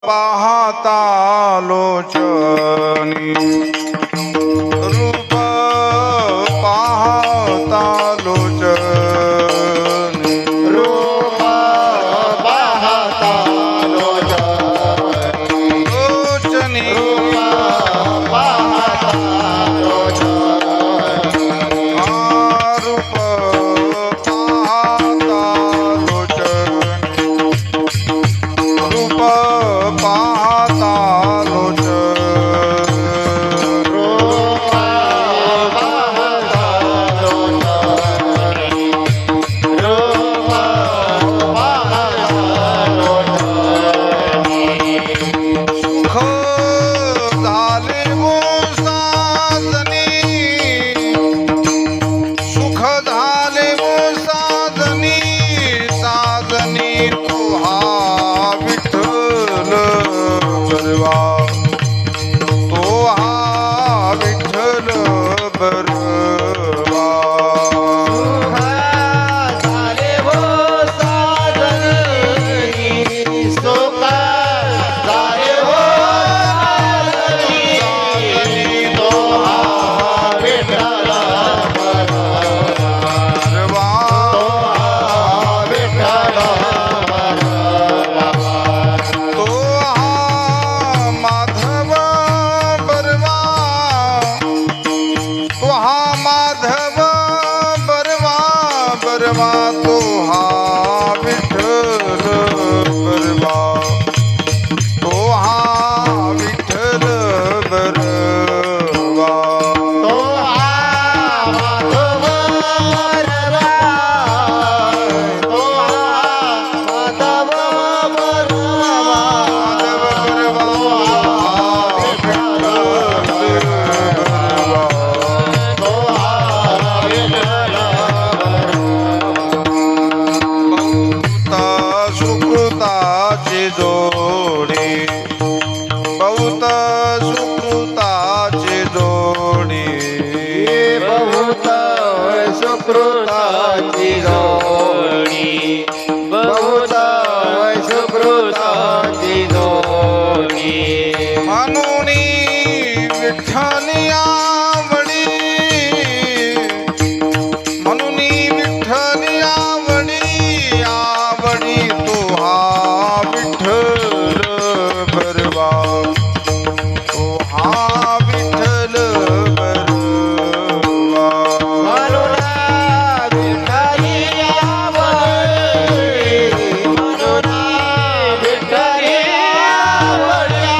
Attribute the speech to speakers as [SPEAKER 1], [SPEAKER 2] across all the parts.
[SPEAKER 1] पाहता लोचनी रूप पाहता लोचनी
[SPEAKER 2] रूप पाहता
[SPEAKER 1] लोचनी
[SPEAKER 2] पाहता
[SPEAKER 1] रूप पाहता लोचनी रूप पाहता सुख झाले वो साजनी सुख झाले वो साजनी साजनी तू हा विठ्ठल बरवा तो हा विठ्ठल बरवा
[SPEAKER 2] झाले हो साजनी सुख झाले हो साजनी तो हा विठ्ठल
[SPEAKER 1] बरवा
[SPEAKER 2] विठ्ठल
[SPEAKER 1] तो हा माधव बरवा तो हा माधव बरवा बरवा तो हा विठ्ठल बरवा तो हा विठ्ठल बरवा
[SPEAKER 2] तो माधव बरवा तो माधव बरवा
[SPEAKER 1] माधव बरवा विठ्ठल बरवा
[SPEAKER 2] तो विठ्ठल
[SPEAKER 1] बहुत सुकृताची जोडी बहुत सुकृताची जोडी
[SPEAKER 2] बहुत सुकृताची जोडी बहुत सुकृताची जोडी
[SPEAKER 1] म्हणून विठ्ठली आवडी म्हणून विठ्ठली आवडी आवडी तो हा विठ्ठल बरवा तो हा विठ्ठल बरवा
[SPEAKER 2] म्हणून विठ्ठली आवडी म्हणून विठ्ठली आवडी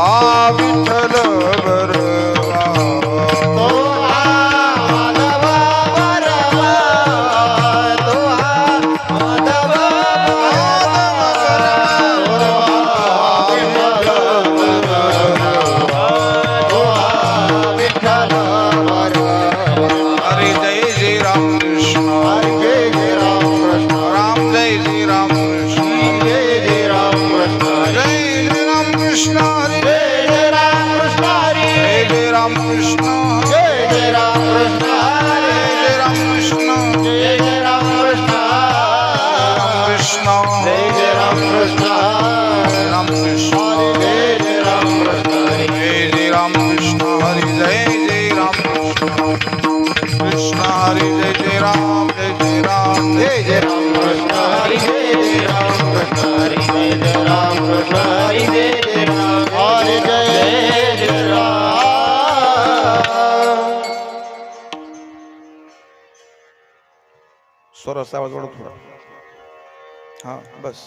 [SPEAKER 1] हा विठ्ठल बरवा
[SPEAKER 2] तो हा माधव बरवा, तो हा माधव विठ्ठल बरवा.
[SPEAKER 1] हरी जय जय राम कृष्ण
[SPEAKER 2] हरी जय जय राम कृष्ण,
[SPEAKER 1] राम जय जय राम कृष्ण
[SPEAKER 2] जय जय राम कृष्ण,
[SPEAKER 1] जय जय राम कृष्ण हरी
[SPEAKER 2] जय जय राम कृष्ण हरी,
[SPEAKER 1] जय जय राम कृष्ण
[SPEAKER 2] जय जय राम कृष्ण हरी,
[SPEAKER 1] जय राम कृष्ण
[SPEAKER 2] जय जय राम कृष्ण,
[SPEAKER 1] राम कृष्ण
[SPEAKER 2] जय जय राम कृष्ण,
[SPEAKER 1] राम कृष्ण
[SPEAKER 2] जय जय राम कृष्ण हरी,
[SPEAKER 1] जय जय राम कृष्ण हरी जय जय राम कृष्ण हरी जय जय राम जय जय राम
[SPEAKER 2] जय जय राम कृष्ण हरी, जय जय राम कृष्ण हरी, जय जय राम कृष्ण हरी, जय जय राम हरी, जय जय राम.
[SPEAKER 1] स्वराचा आवाज वाढव थोडा हा बस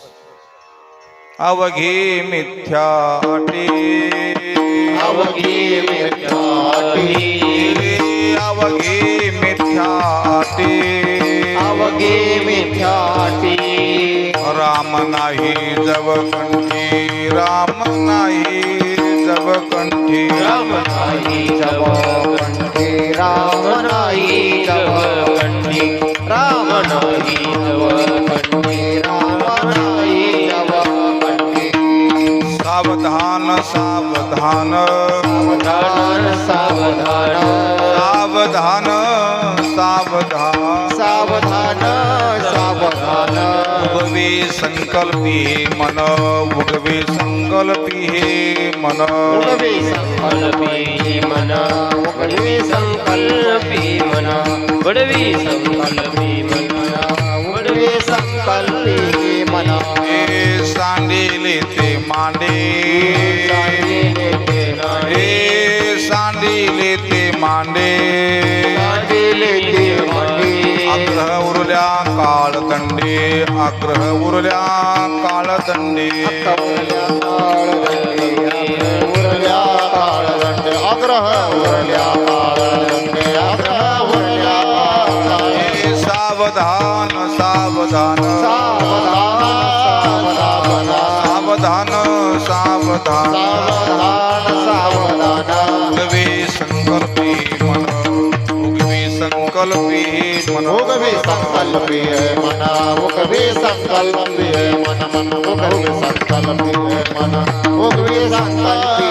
[SPEAKER 1] अवघी मिथ्या अटी
[SPEAKER 2] अवघी मिथ्याटी,
[SPEAKER 1] अवघी मिथ्या अटी
[SPEAKER 2] अवघी मिथ्याटी,
[SPEAKER 1] राम नाही जवकंठी राम नाही जवकंठी
[SPEAKER 2] राम नाही जव कंठी, राम नाही जव कंठी, राम नाही जव कंठी, राम नाही जव कंठी.
[SPEAKER 1] सावधान सावधान
[SPEAKER 2] सावधान सावधान,
[SPEAKER 1] सावधान सावधान
[SPEAKER 2] सावधान सावधान,
[SPEAKER 1] उगवे संकल्पी मन उगवे संकल्पी हे मन
[SPEAKER 2] उगवे संकल्पी मन, उगवे संकल्पी मन, उगवे संकल्पी मन, उगवे संकल्पी मन.
[SPEAKER 1] हे सांडिले ते मांडे
[SPEAKER 2] सांडिले ते नांदे,
[SPEAKER 1] हे सांडिले ते मांडे
[SPEAKER 2] सांडिले ते मांडे,
[SPEAKER 1] आग्रह उरल्या काळदंडे आग्रह उरल्या काळदंडे
[SPEAKER 2] उरल्या काळदंडे, उरल्या काळदंडे, आग्रह उरल्या काळदंडे, आग्रह उरल्या काळदंडे.
[SPEAKER 1] हे सावधान सावधान
[SPEAKER 2] सावधान
[SPEAKER 1] सावधान सावधान
[SPEAKER 2] सावधान,
[SPEAKER 1] उगवे संकल्पी मन उगवे संकल्पी मन
[SPEAKER 2] उगवे संकल्पी मन, उगवे संकल्पी मन, मन उगवे संकल्पी मन, उगवे संकल्पी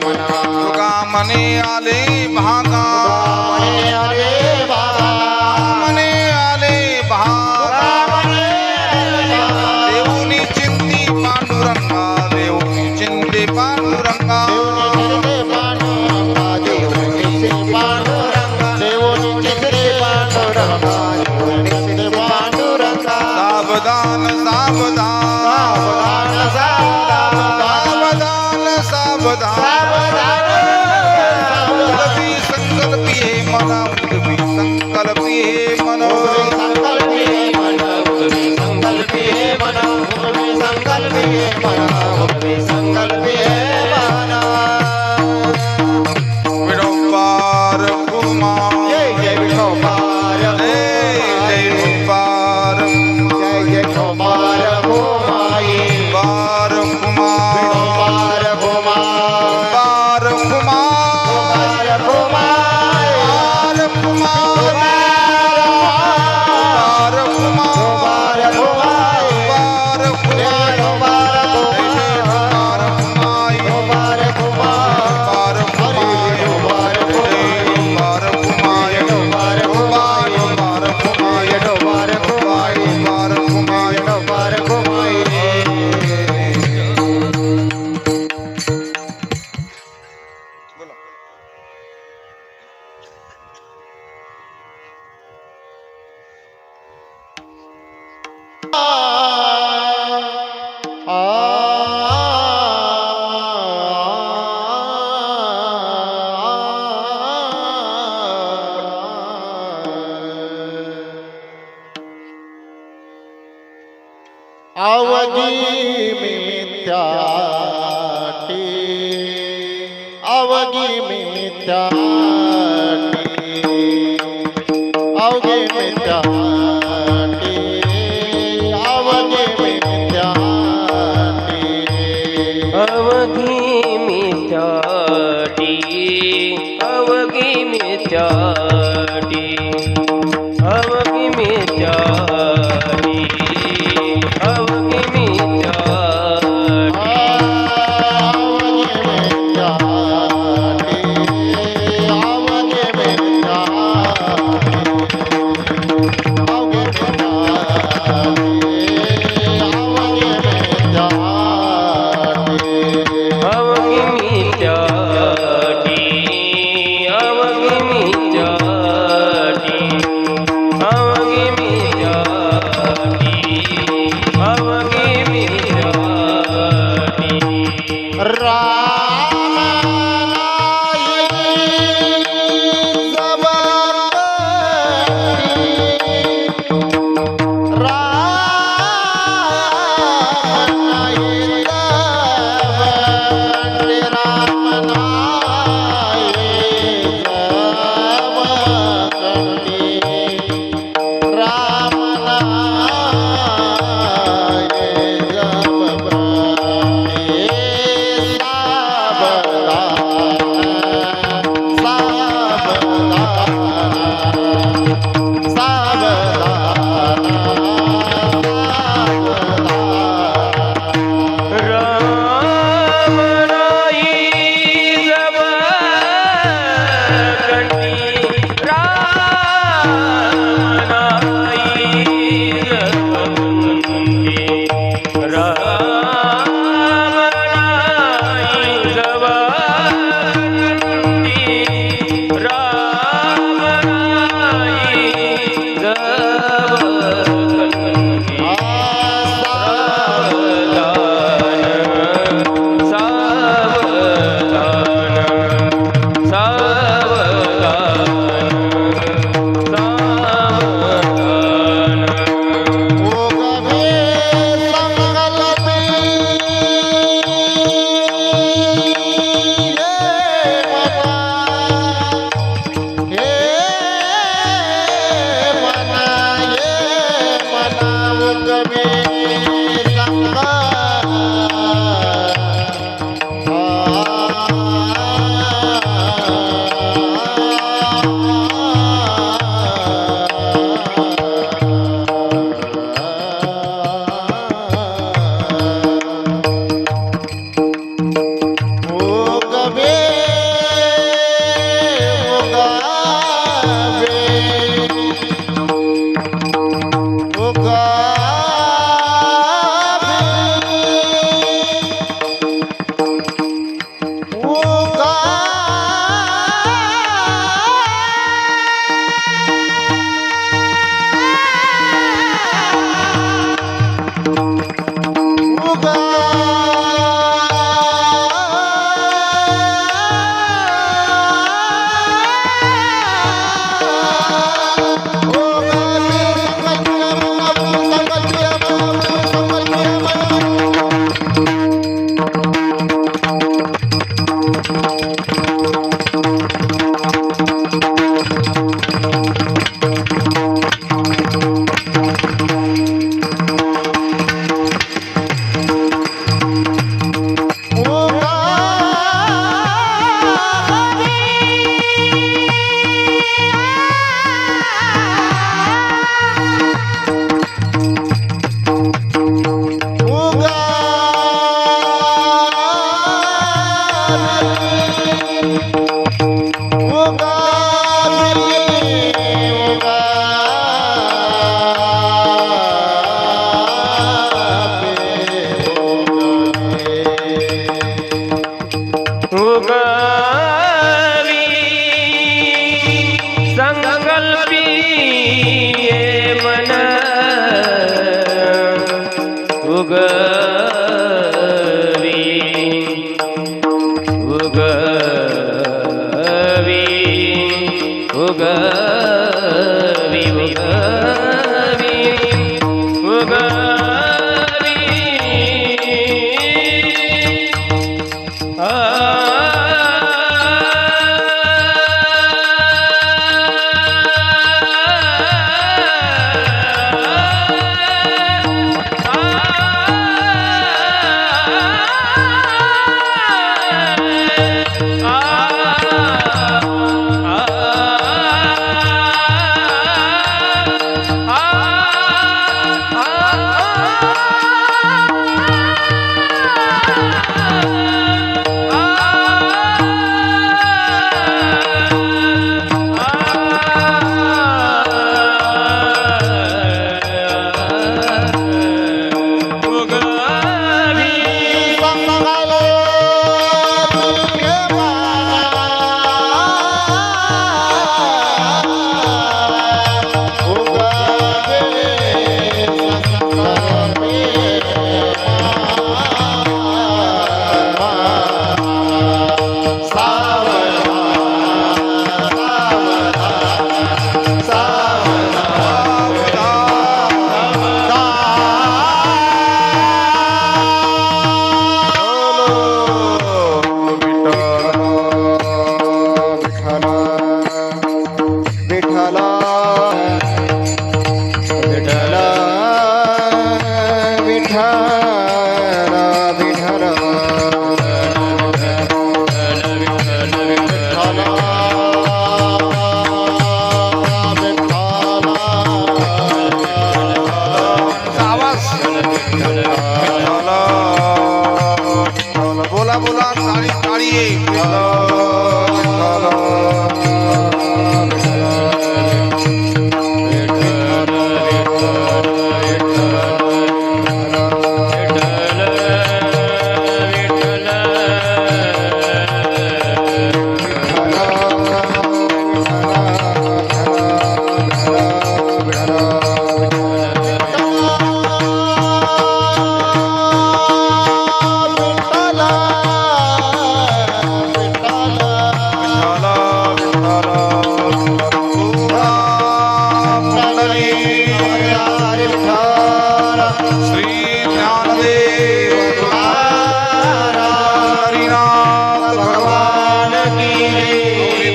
[SPEAKER 2] मन.
[SPEAKER 1] तुका मने आले भागा
[SPEAKER 2] मने आले बाबा,
[SPEAKER 1] मने आले भागा देऊनी चिंती पांडुरंगा देऊनी चिंती पांडुरंगा सावधान सावधान सावधान उगवी संकल्पी हे मना उगवी संकल्पी हे मन विडोबार कुमार जय जय विडोबार बार कुमार
[SPEAKER 2] अवघी मित्याटी अवघी मित्याटी अवघी मित्याटी
[SPEAKER 3] अवघी मित्याटी अवघी मित्याटी अवघी मित्याटी अवघी मित्याटी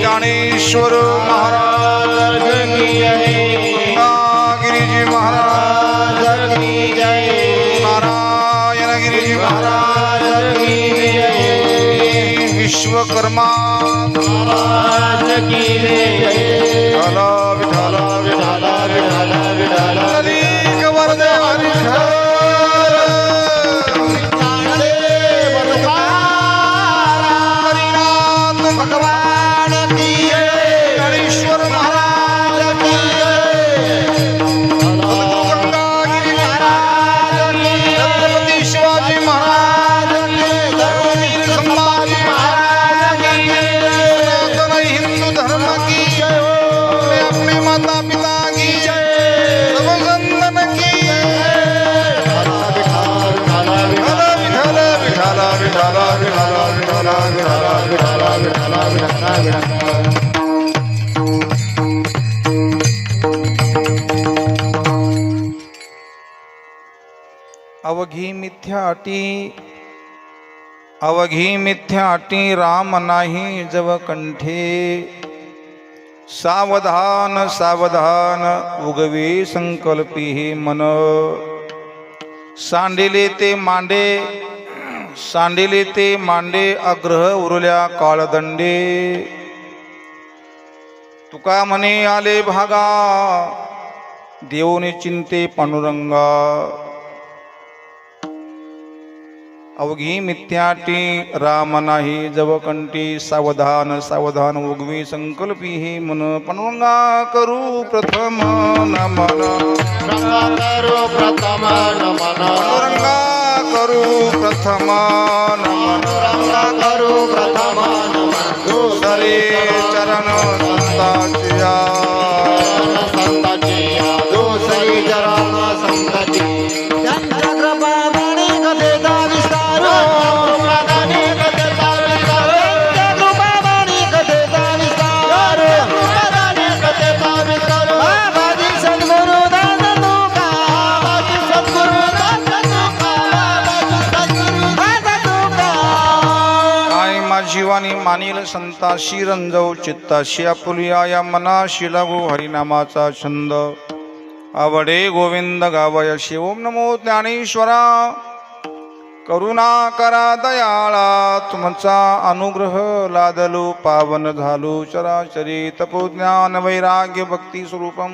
[SPEAKER 1] ज्ञानेश्वर महाराज की जय, गिरिजी महाराज की जय, नारायण गिरिजी महाराज की जय, विश्वकर्मा महाराज की जय। विठाला विठाला विठाला विठाला विठाला अधिक वरदे हरिहर अवघी मिथ्या अटी राम नाही जव कंठे, सावधान सावधान उगवे संकल्पी हे मन, सांडिले ते मांडे अग्रह उरल्या काळदंडे, तुका म्हणे आले भागा देऊने चिंते पांडुरंगा, अवघी मिथ्याटी राम नाही जवकंठी, सावधान सावधान उगवी संकल्पी हे मन, पांडुरंगा करू प्रथम नमन, पांडुरंगा करू प्रथम नमन, दुसरे चरण संताचिया, दुसरे चरण संताची, जीवानी मानील संताशी रंजव चित्ताशी आपुलिया, या मनाशी लागू हरिनामाचा छंद, आवडे गोविंद गावयशी ओम नमो ज्ञानेश्वरा, करुणा करा दयाळा, तुमचा अनुग्रह लादलो पावन झालो चराचरी, तपोज्ञान वैराग्य भक्ती स्वरूपम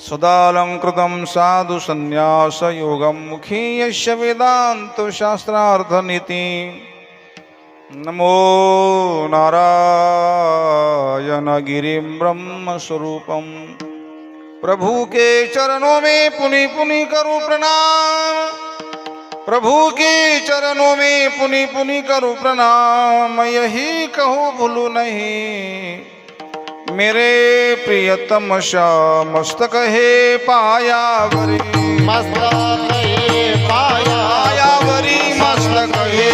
[SPEAKER 1] सदालंकृतं साधु संन्यास योगम, मुखी यस्य वेदांत शास्त्रार्थ नीति, नमो नारायण गिरिं ब्रह्म स्वरूपम, प्रभु के चरणों में पुनि पुनि करूं प्रणाम, प्रभु के चरणों में पुनि पुनि करूं प्रणाम, यही कहूँ भूलू नहीं मेरे प्रियतम श्याम, मस्तक है पायावरी, मस्तक है पायावरी, मस्तक है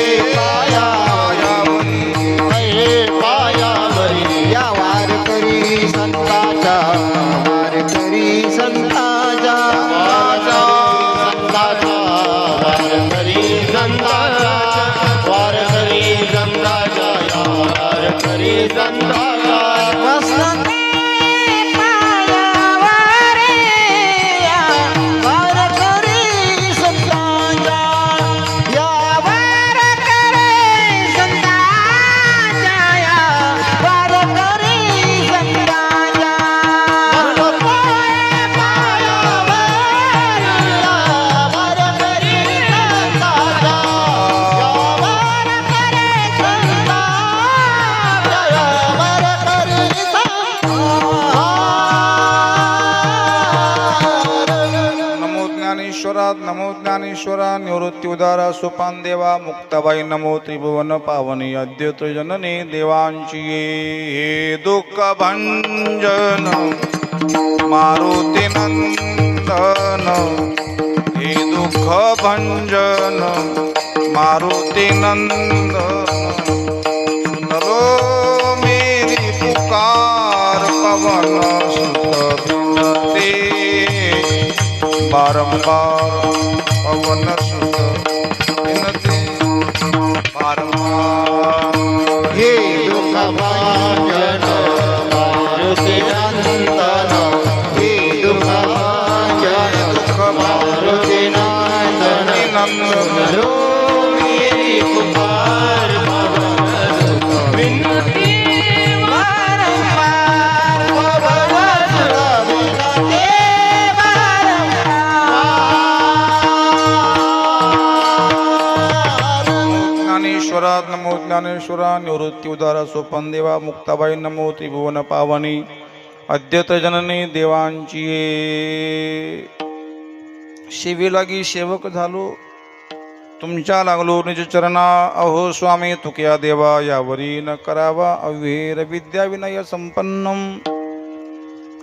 [SPEAKER 1] ज्ञानेश्वरात नमो ज्ञानेश्वरा निवृत्ती उदारा सोपान देवा मुक्ताबाई नमो त्रिभुवन पावनी अद्वैत जननी देवांची हे दुःख भंजन मारुती नंदन हे दुःख भंजन मारुती नंदन सुनलो मेरी पुकार पवन सुत बिनते बारंबार पवन सुत विनती बारंबार
[SPEAKER 2] हे दुःख भाजन मारुती नंदन हे दुःख भाजन मारुती नंदन
[SPEAKER 1] नंदन
[SPEAKER 2] मेरी पुकार पवन सुत
[SPEAKER 3] विनती
[SPEAKER 2] वारंवार पवन सुत विनती
[SPEAKER 1] ज्ञानेश्वरात नमो ज्ञानेश्वरा निवृत्ती उदारा सोपन देवा मुक्ताबाई नमो त्रिभुवन पावनी अद्यत जननी देवांची सेवे लागी सेवक झालो तुमच्या लागलो निज चरणा अहो स्वामी तुक्या देवा यावरी न करावा अव्हेर विद्या विनय संपन्नम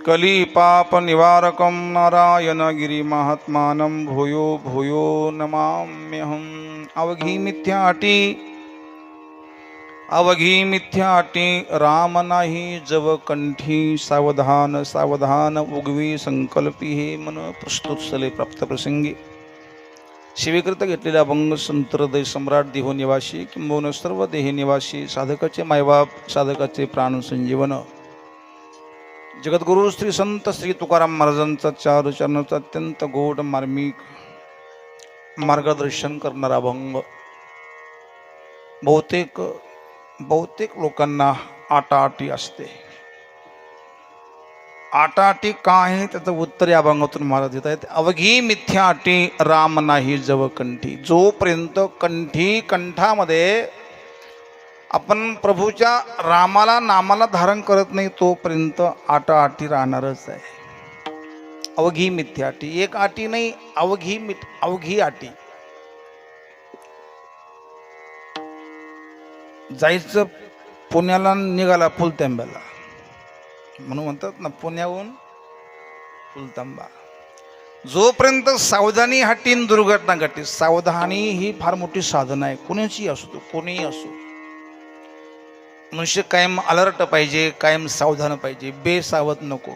[SPEAKER 1] कली पाप निवारकम नारायण गिरी महात्मानं भूयो भूयो नमाम्यहम् अवघी मिथ्या अटी राम नाही जव कंठी सावधान सावधान उगवी संकल्पी हे मन प्रस्तुत सले प्राप्त प्रसंगी शिवेकरिता घेतलेल्या अभंग संत हृदय सम्राट देहो निवासी किंबहुना सर्व देह निवासी साधकाचे मायबाप साधकाचे प्राण संजीवन जगद्गुरु श्री संत श्री तुकाराम महाराजांचा चार चरणाचा अत्यंत गोड मार्मिक मार्गदर्शन करणारा अभंग बहुतेक लोकांना आटाआटी असते. आटाआटी का आहे त्याचं उत्तर या अभंगातून महाराज देत आहेत. अवघी मिथ्या अटी राम नाही जव कंठी. जोपर्यंत कंठामध्ये आपण प्रभूच्या रामाला नामाला धारण करत नाही तोपर्यंत आटाआटी राहणारच आहे. अवघी मिथ्या अटी, एक अटी नाही अवघी अटी. जायचं पुण्याला निघाला फुलतांब्याला म्हणून म्हणतात ना पुण्याहून फुलतांबा. जोपर्यंत सावधानी हटीन दुर्घटना घडते. सावधानी ही फार मोठी साधन आहे. कोणाची असो तो कोणीही असो. मनुष्य कायम अलर्ट पाहिजे, कायम सावधान पाहिजे, बेसावध नको.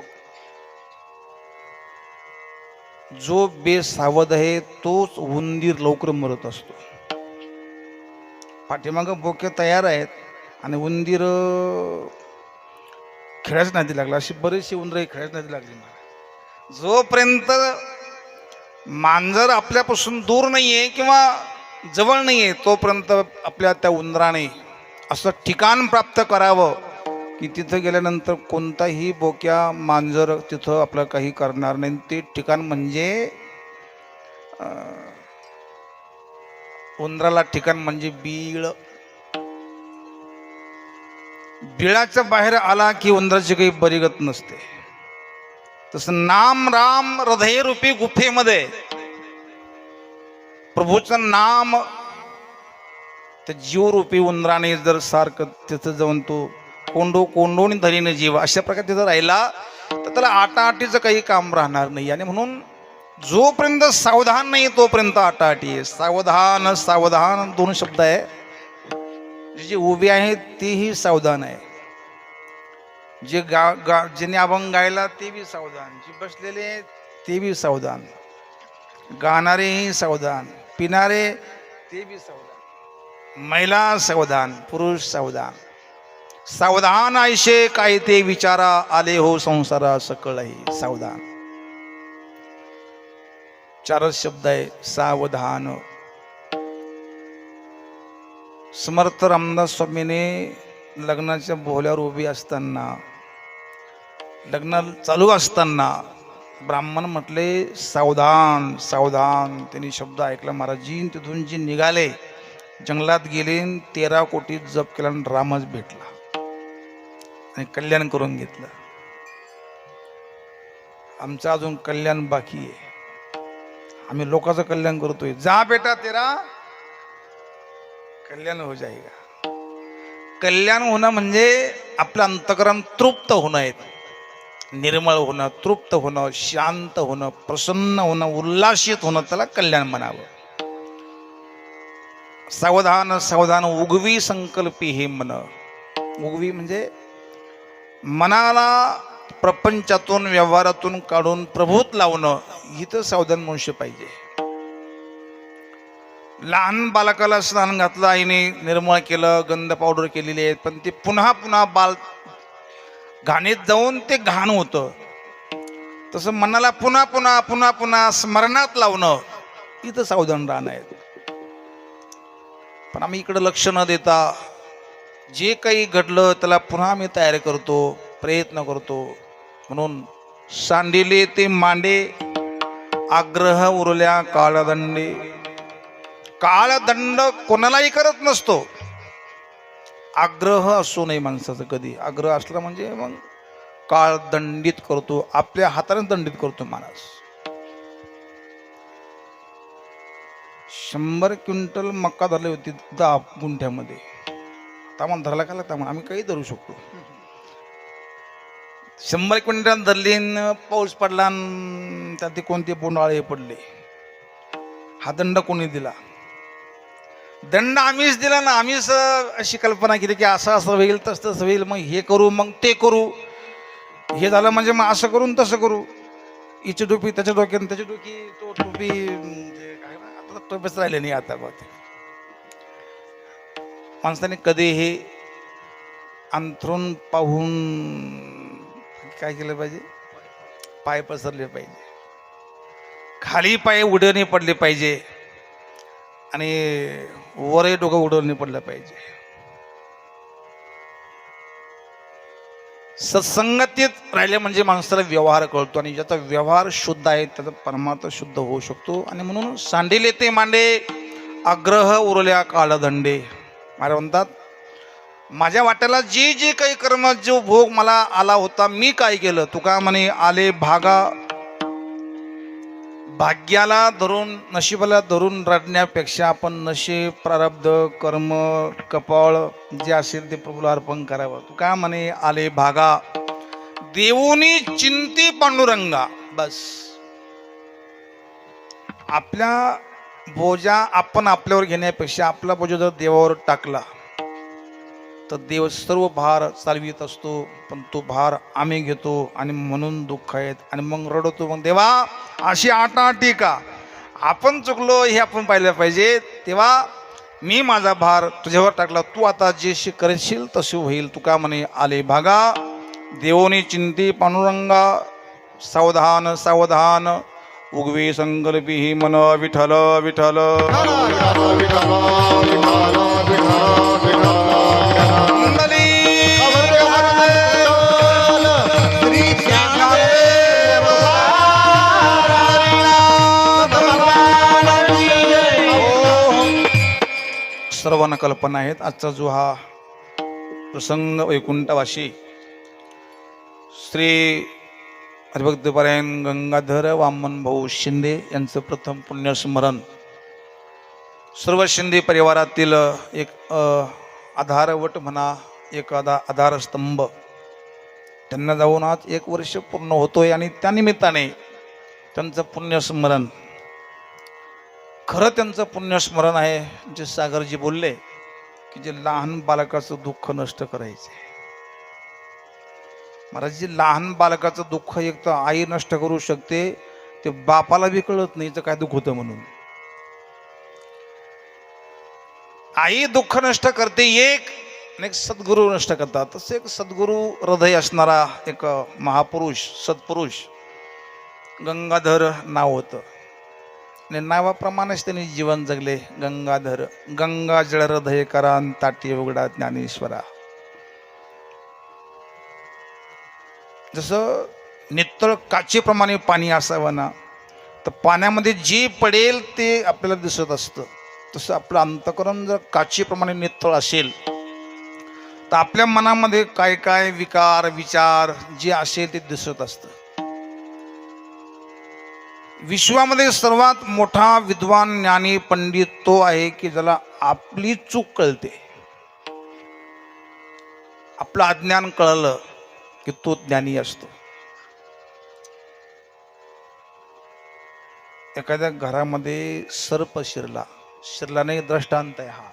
[SPEAKER 1] जो बेसावध आहे तोच उंदीर लवकर मरत असतो. पाठीमागं बोके तयार आहेत आणि उंदीर खेळाच नाही लागला. अशी बरीचशी उंदरं खेळाच नाही लागली. जोपर्यंत मांजर आपल्यापासून दूर नाहीये किंवा जवळ नाहीये तोपर्यंत आपल्या त्या उंदराने असं ठिकाण प्राप्त करावं की तिथं गेल्यानंतर कोणताही बोक्या मांजर तिथं आपलं काही करणार नाही. ते ठिकाण म्हणजे उंदराला ठिकाण म्हणजे बीळ. बिळाच्या बाहेर आला की उंदराची काही बरीगत नसते. तसं नाम राम हृदय रूपी गुफेमध्ये प्रभूचं नाम त्या जीवरूपी उंदराने जर सारखं तिथं जाऊन तो कोंडोनी धरीने जीव अशा प्रकारे तिथं राहिला तर त्याला आटाआटीचं काही काम राहणार नाही. आणि म्हणून जोपर्यंत सावधान नाही तोपर्यंत आटाआटी आहे. सावधान सावधान दोन शब्द आहे. जी उभी आहे तीही सावधान आहे. जे ज्याने अभंग गायला ते बी सावधान, जे बसलेले ते बी सावधान, गाणारेही सावधान, पिणारे ते बी सावधान, महिला सावधान, पुरुष सावधान. सावधान आयशे काय ते विचारा आले हो संसारा सकळही सावधान. चारच शब्द आहे सावधान. समर्थ रामदास स्वामीने लग्नाच्या बोहल्यावर उभी असताना, लग्न चालू असताना ब्राह्मण म्हटले सावधान सावधान. त्यांनी शब्द ऐकला महाराजजी. तिथून जे निघाले जंगलात गेले, 13 कोटी जप केला आणि रामच भेटला आणि कल्याण करून घेतलं. आमचं अजून कल्याण बाकी आहे. आम्ही लोकांचं कल्याण करतोय. जा बेटा तेरा कल्याण हो जाएगा. कल्याण होणं म्हणजे आपलं अंतःकरण तृप्त होणं आहे. निर्मळ होणं, तृप्त होणं, शांत होणं, प्रसन्न होणं, उल्लासित होणं, त्याला कल्याण म्हणावं. सावधान सावधान उगवी संकल्पी हे मन. उगवी म्हणजे मनाला प्रपंचातून व्यवहारातून काढून प्रभूत लावणं, इथं सावधान मनुष्य पाहिजे. लहान बालकाला स्नान घातलं आईने, निर्मळ केलं, गंध पावडर केलेली आहे, पण ते पुन्हा पुन्हा बाल घाणीत जाऊन ते घाण होतं. तसं मनाला पुन्हा पुन्हा पुन्हा पुन्हा स्मरणात लावणं, इथं सावधान राहणं आहे. पण आम्ही इकडं लक्ष न देता जे काही घडलं त्याला पुन्हा आम्ही तयारी करतो, प्रयत्न करतो. म्हणून सांडिले ते मांडे, आग्रह उरल्या काळदंडे. काळदंड कोणालाही करत नसतो. आग्रह असू नये माणसाचं कधी. आग्रह असला म्हणजे मग काळ दंडित करतो, आपल्या हाताने दंडित करतो माणूस. 100 क्विंटल मक्का धरली होती 10 गुंठ्यामध्ये. तामान धरला का तामान, आम्ही काही धरू शकतो. 100 क्विंटल धरली, पाऊस पडला, त्यात कोणते बोंडाळे पडले. हा दंड कोणी दिला? दंड आम्हीच दिला ना. आम्हीच अशी कल्पना केली की असं असं होईल, तसं तसं होईल, मग हे करू, मग ते करू, हे झालं म्हणजे मग असं करून तसं करू. हिची टोपी त्याच्या डोक्यानं, त्याची डोकी तो टोपी, काय आता टोपीच राहिले नाही आता. बघ माणसाने कधी हे अंथरून पाहून काय केलं पाहिजे? पाय पसरले पाहिजे, खाली पाय उडे नाही पडले पाहिजे आणि वरही डोकं उडवलं नाही पडलं पाहिजे. सत्संगतीत राहिले म्हणजे माणसाला व्यवहार कळतो, आणि ज्याचा व्यवहार शुद्ध आहे त्याचा परमार्थ शुद्ध होऊ शकतो. आणि म्हणून सांडिले ते मांडे, आग्रह उरल्या काळदंडे. महाराज म्हणतात, माझ्या वाट्याला जे जे काही कर्म, जो भोग मला आला होता, मी काय केलं? तुका म्हणे आले भागा. भाग्याला धरून, नशिबाला धरून रडण्यापेक्षा आपण नशीब, प्रारब्ध, कर्म, कपाळ जे असेल ते प्रभूला अर्पण करावं. तू काय म्हणे आले भागा, देवोनी चिंती पांडुरंगा. बस आपल्या बोजा आपण आपल्यावर घेण्यापेक्षा आपला बोजा जर देवावर टाकला तर देव सर्व भार चालवित असतो. पण तो भार आम्ही घेतो आणि म्हणून दुःख आहेत, आणि मग रडतो. मग देवा अशी आटाआटी का? आपण चुकलो हे आपण पाहिलं पाहिजे. तेव्हा मी माझा भार तुझ्यावर टाकला, तू आता जे करशील तसे होईल. तू का म्हणे आले भागा, देवोनी चिंती पांडुरंगा. सावधान सावधान उगवे संकल्पी ही मन. विठ्ठल विठ्ठल सर्वांना कल्पना आहेत. आजचा जो हा प्रसंग वैकुंठवासी श्री हरिभक्तपरायण गंगाधर वामन भाऊ शिंदे यांचं प्रथम पुण्यस्मरण. सर्व शिंदे परिवारातील एक आधारवट म्हणा, एक आधारस्तंभ. त्यांना जाऊन आज 1 वर्ष पूर्ण होतोय, आणि त्यानिमित्ताने त्यांचं पुण्यस्मरण, खरं त्यांचं पुण्यस्मरण आहे. जे सागरजी बोलले की जे लहान बालकाचं दुःख नष्ट करायचे. महाराज, जे लहान बालकाचं दुःख एक तर आई नष्ट करू शकते, ते बापाला बी कळत नाही तर काय दुःख होतं म्हणून. आई दुःख नष्ट करते एक सद्गुरू नष्ट करतात. तसं एक सद्गुरू हृदय असणारा एक महापुरुष, सत्पुरुष गंगाधर नाव होतं, आणि नावाप्रमाणेच त्यांनी जीवन जगले. गंगाधर, गंगा जळ हृदय करा, ताटी उघडा ज्ञानेश्वरा. जसं नित्तळ काचेप्रमाणे पाणी असावं ना, तर पाण्यामध्ये जे पडेल ते आपल्याला दिसत असतं. तसं आपलं अंतःकरण जर काचेप्रमाणे नित्तळ असेल तर आपल्या मनामध्ये काय काय विकार विचार जे असेल ते दिसत असतं. विश्वामध्ये सर्वात मोठा विद्वान ज्ञानी पंडित तो आहे की ज्याला आपली चूक कळते. आपलं अज्ञान कळलं की तो ज्ञानी असतो. एखाद्या घरामध्ये सर्प शिरला नाही, दृष्टांत आहे हा.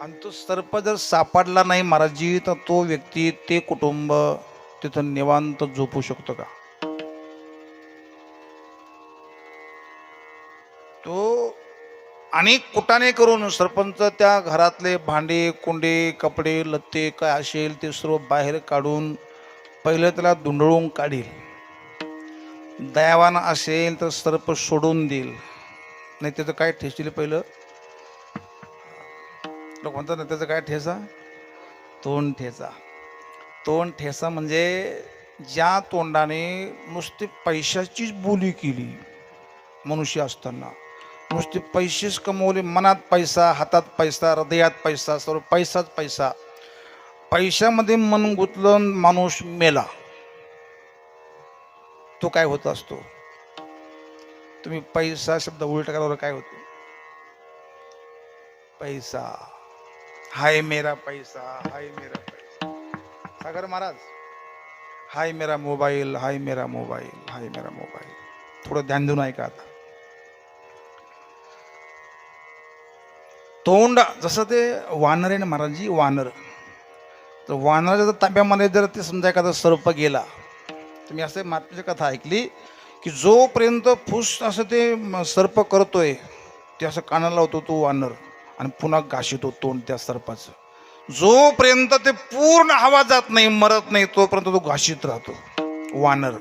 [SPEAKER 1] आणि तो सर्प जर सापडला नाही महाराजी तर तो व्यक्ती, ते कुटुंब तिथं निवांत झोपू शकतो का? तो अनेक कुटाने करून सरपंच त्या घरातले भांडे कुंडे कपडे लत्ते काय असेल ते सर्व बाहेर काढून पहिलं त्याला धुंडळून काढील. दयावान असेल तर सर्प सोडून देईल, नाही त्याचं काय ठेचतील. पहिलं लोक म्हणतात ना त्याचं काय ठेचा, तोंड ठेचा. तोंड ठेचा म्हणजे ज्या तोंडाने नुसती पैशाचीच बोली केली, मनुष्य असताना नुसते पैसेच कमवले, मनात पैसा, हातात पैसा, हृदयात पैसा, सर्व पैसाच पैसा. पैशामध्ये मन गुंतलं, माणूस मेला. तो काय होत असतो? तुम्ही पैसा शब्द उलट करावर काय होतो? पैसा, हाय मेरा पैसा, हाय मेरा पैसा. सागर महाराज, हाय मेरा मोबाईल, हाय मेरा मोबाईल, हाय मेरा मोबाईल. थोडं ध्यान देऊन ऐका आता. तोंड जसं ते वानर आहे ना महाराजजी, वानर. तर वानराच्या जर ताब्यामध्ये जर ते समजा एखादा सर्प गेला, तुम्ही असं महात्म्याची कथा ऐकली की जोपर्यंत फुस असं ते सर्प करतोय ते असं कानाला लावतो तो वानर आणि पुन्हा घाशितो तोंड त्या सर्पाचं. जोपर्यंत ते पूर्ण हवा जात नाही, मरत नाही, तोपर्यंत तो घाशीत राहतो वानर.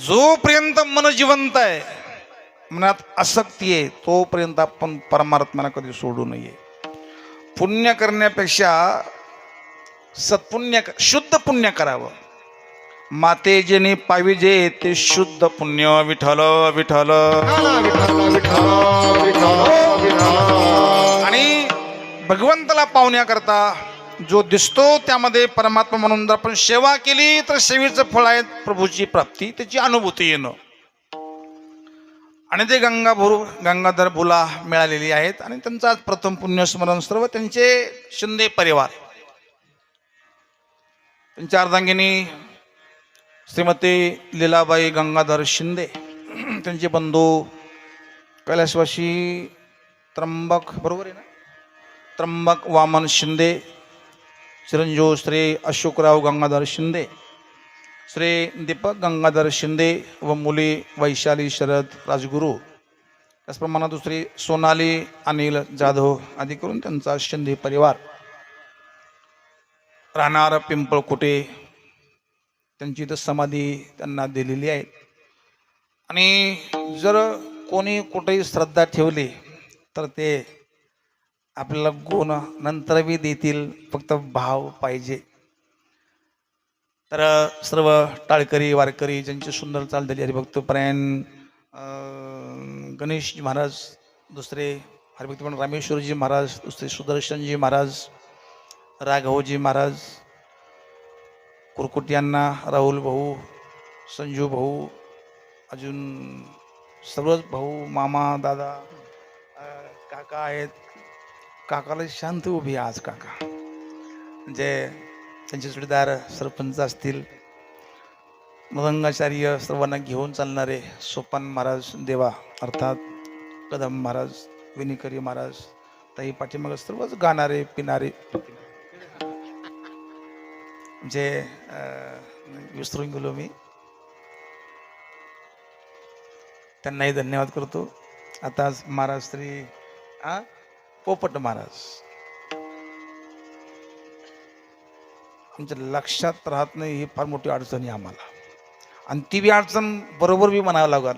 [SPEAKER 1] जोपर्यंत मन जिवंत आहे, मनात आसक्ती आहे, तोपर्यंत आपण परमात्म्याला कधी सोडू नये. पुण्य करण्यापेक्षा सत्पुण्य, शुद्ध पुण्य करावं. माते जेने पाविजे ते शुद्ध पुण्य. विठ्ठल विठ्ठल. आणि भगवंताला पावण्याकरता जो दिसतो त्यामध्ये परमात्मा म्हणून जर आपण सेवा केली तर सेवेचं फळ आहे प्रभूची प्राप्ती, त्याची अनुभूती येणं. आणि ते गंगाधर बुला मिळालेली आहेत. आणि त्यांचा आज प्रथम पुण्यस्मरण सर्व त्यांचे शिंदे परिवार, त्यांच्या अर्धांगिनी श्रीमती लीलाबाई गंगाधर शिंदे, त्यांचे बंधू कैलासवासी त्र्यंबक, बरोबर आहे ना, त्र्यंबक वामन शिंदे, चिरंजीव श्री अशोकराव गंगाधर शिंदे, श्री दीपक गंगाधर शिंदे व मुली वैशाली शरद राजगुरू. त्याचप्रमाणे दुसरी सोनाली अनिल जाधव आदी करून त्यांचा शिंदे परिवार. राहणार पिंपळकुटे, त्यांची इथं समाधी त्यांना दिलेली आहे. आणि जर कोणी कुठेही श्रद्धा ठेवली तर ते आपल्याला गुण नंतर बी देतील, फक्त भाव पाहिजे. तर सर्व टाळकरी वारकरी ज्यांची सुंदर चाल झाली, हरिभक्तपरायण गणेशजी महाराज, दुसरे हरिभक्तपरायण रामेश्वरजी महाराज, दुसरे सुदर्शनजी महाराज, राघवजी महाराज, कुरकुट यांना, राहुल भाऊ, संजू भाऊ, अजून सर्वच भाऊ, मामा, दादा, काका आहेत. काकाला शांत उभी आज काका, म्हणजे त्यांचे जोडीदार सरपंच असतील, मृदंगाचार्य सर्वांना घेऊन चालणारे सोपान महाराज देवा अर्थात कदम महाराज, विनिकरी महाराज, ताई पाठीमाग सर्वच गाणारे पिणारे, म्हणजे विसरून गेलो मी, त्यांनाही धन्यवाद करतो. आता महाराज श्री पोपट महाराज आमच्या लक्षात राहत नाही, ही फार मोठी अडचण आहे आम्हाला. आणि ती बी अडचण बरोबर बी म्हणावं लागेल,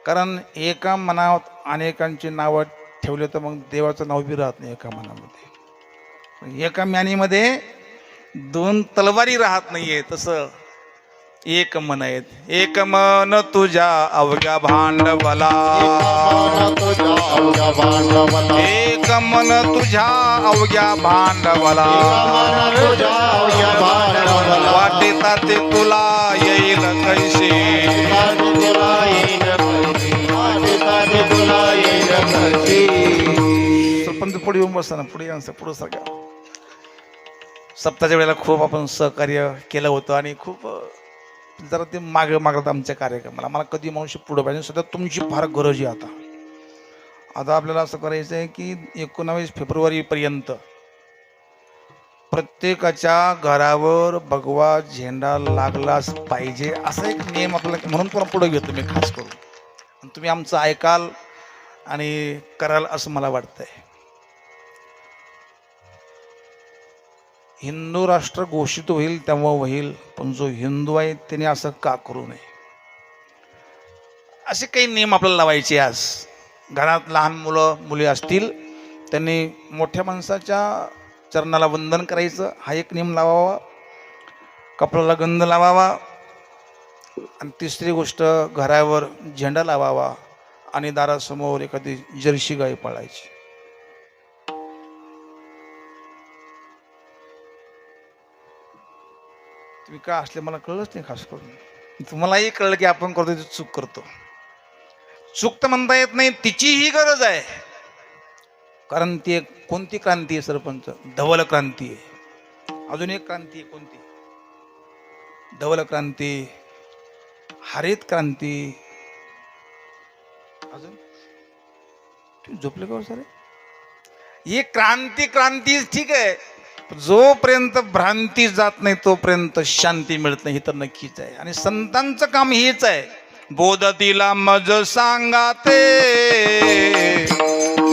[SPEAKER 1] कारण एका मनात अनेकांची नावं ठेवले तर मग देवाचं नाव बी राहत नाही एका मनामध्ये. एका म्यानीमध्ये दोन तलवारी राहत नाहीये, तसं एक मन आहेत. एक मन तुझ्या अवघ्या भांडवला, एक मन तुझ्या अवघ्या भांडवला, वाटेता ते तुला येईल कैसे,
[SPEAKER 2] नशी
[SPEAKER 1] सरपंच पुढे येऊन बसताना पुढे या पुढे सगळ्या सप्ताहाच्या वेळेला खूप आपण सहकार्य केलं होतं आणि खूप जरा ते मागं मागत आमच्या कार्यक्रमाला मला कधी मनुष्य पुढं पाहिजे सध्या तुमची फार गरज आहे आता आपल्याला असं करायचं आहे की 19 फेब्रुवारीपर्यंत प्रत्येकाच्या घरावर भगवा झेंडा लागलाच पाहिजे असा एक नियम आपल्याला म्हणून पण पुढे घेतो मी खास करून आणि तुम्ही आमचं ऐकाल आणि कराल असं मला वाटतंय. हिंदू राष्ट्र घोषित होईल तेव्हा होईल पण जो हिंदू आहे त्याने असं का करू नये असे काही नियम आपल्याला लावायचे. आज घरात लहान मुलं मुली असतील त्यांनी मोठ्या माणसाच्या चरणाला वंदन करायचं हा एक नियम लावावा, कपड्याला गंध लावावा आणि तिसरी गोष्ट घरावर झेंडा लावावा आणि दारासमोर एखादी जर्सी गाय पाळायची. तुम्ही का असले मला कळलंच नाही खास करून तुम्हालाही कळलं की आपण करतो चूक करतो. चूक तर म्हणता येत नाही तिचीही गरज आहे कारण ती एक कोणती क्रांती आहे सरपंच धवल क्रांती आहे. अजून एक क्रांती आहे कोणती धवल क्रांती हरित क्रांती अजून तुम्ही झोपले का सर ही क्रांती ठीक आहे जोपर्यंत भ्रांती जात नाही तोपर्यंत शांती मिळत नाही हे तर नक्कीच आहे. आणि संतांचं काम हेच आहे बोधतीला मज सांगाते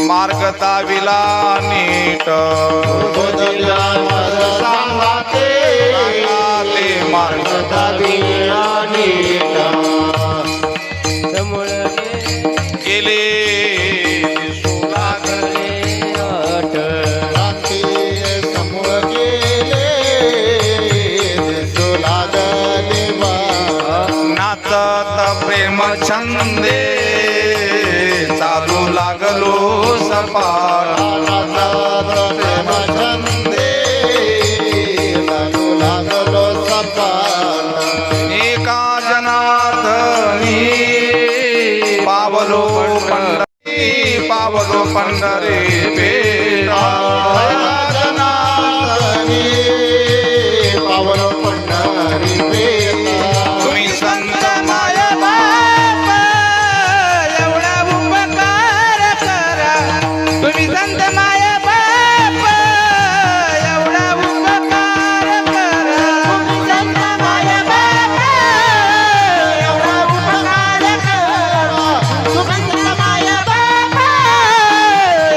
[SPEAKER 1] मार्ग दाविला नीट
[SPEAKER 2] बोधतीला मज सांगाते
[SPEAKER 1] मार्ग
[SPEAKER 2] दाविला नीट
[SPEAKER 3] समोर
[SPEAKER 1] गेले
[SPEAKER 3] आठ
[SPEAKER 2] क्रांती समोर गेले दिसू लागले बा
[SPEAKER 1] नाचत प्रेम छंदे चालू लागलो सपाट
[SPEAKER 2] प्रेम छंदे लागू लागलो सपाट
[SPEAKER 1] एका जनार्दनी पावलो पंढरी बेटा
[SPEAKER 2] जनार्दनी पावलो पंढरी बेटा
[SPEAKER 1] तुम्ही संत माय
[SPEAKER 4] एवढा उपकार करा तुम्ही संत माय बाप एवढा उपकार करा तुम्ही संत माय बाप एवढा उपकार करा तुम्ही संत माय बाप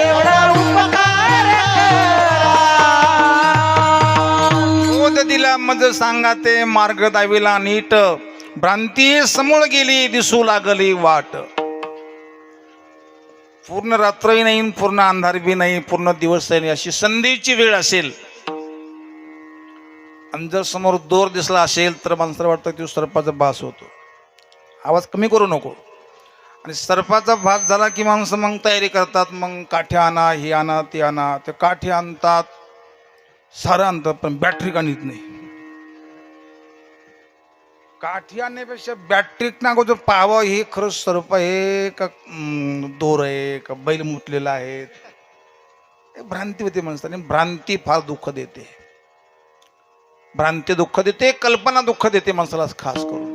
[SPEAKER 4] एवढा उपकार करा.
[SPEAKER 1] बोध दिला मज सांगा ते मार्ग दाविला नीट भ्रांती समोर गेली दिसू लागली वाट. पूर्ण रात्रही नाही पूर्ण अंधार बी नाही पूर्ण दिवस नाही अशी संधीची वेळ असेल आणि जर समोर दोर दिसला असेल तर माणसाला वाटतं की सर्पाचा भास होतो. आवाज कमी करू नको. आणि सर्पाचा भास झाला की माणसं मग तयारी करतात मग काठी आणा ही आणा ती आणा ते काठी आणतात सारं आणतात पण बॅटरी का नेत नाही. काठी आणण्यापेक्षा बॅटरी ना अगोदर पाहावं हे खरंच सर्प आहे का दोर आहे का बैल मुतलेला आहे. भ्रांती होते माणसाने भ्रांती फार दुःख देते. भ्रांती दुःख देते कल्पना दुःख देते माणसाला खास करून.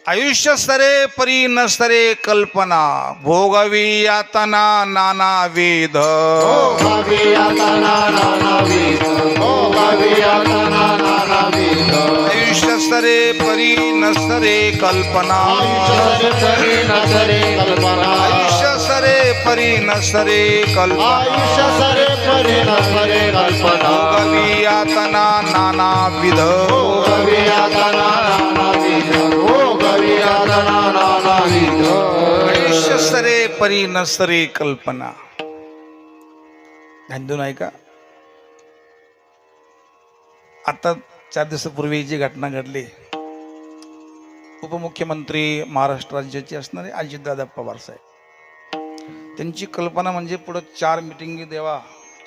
[SPEAKER 1] आयुष्य सरे परी न सरे कल्पना भोगावी यातना नानाविध
[SPEAKER 2] गावी आता नानाविध गावी आता नानाविध
[SPEAKER 1] आयुष्य सरे परी न सरे कल्पना
[SPEAKER 2] आयुष्य न सरे कल्पना
[SPEAKER 1] आयुष्य सरे परी न सरे कल्पना
[SPEAKER 2] आयुष्य सरे परी न सरे कल्पना
[SPEAKER 1] भोगावी यातना नानाविध
[SPEAKER 2] गावी आता नानाविध गावी आता नानाविध
[SPEAKER 1] आयुष्य सरे परी न सरे कल्पना. ध्यान आहे का आता 4 दिवसापूर्वी जी घटना घडली उपमुख्यमंत्री महाराष्ट्र राज्याचे असणारे अजितदादा पवार साहेब त्यांची कल्पना म्हणजे पुढे 4 मिटिंगी देवा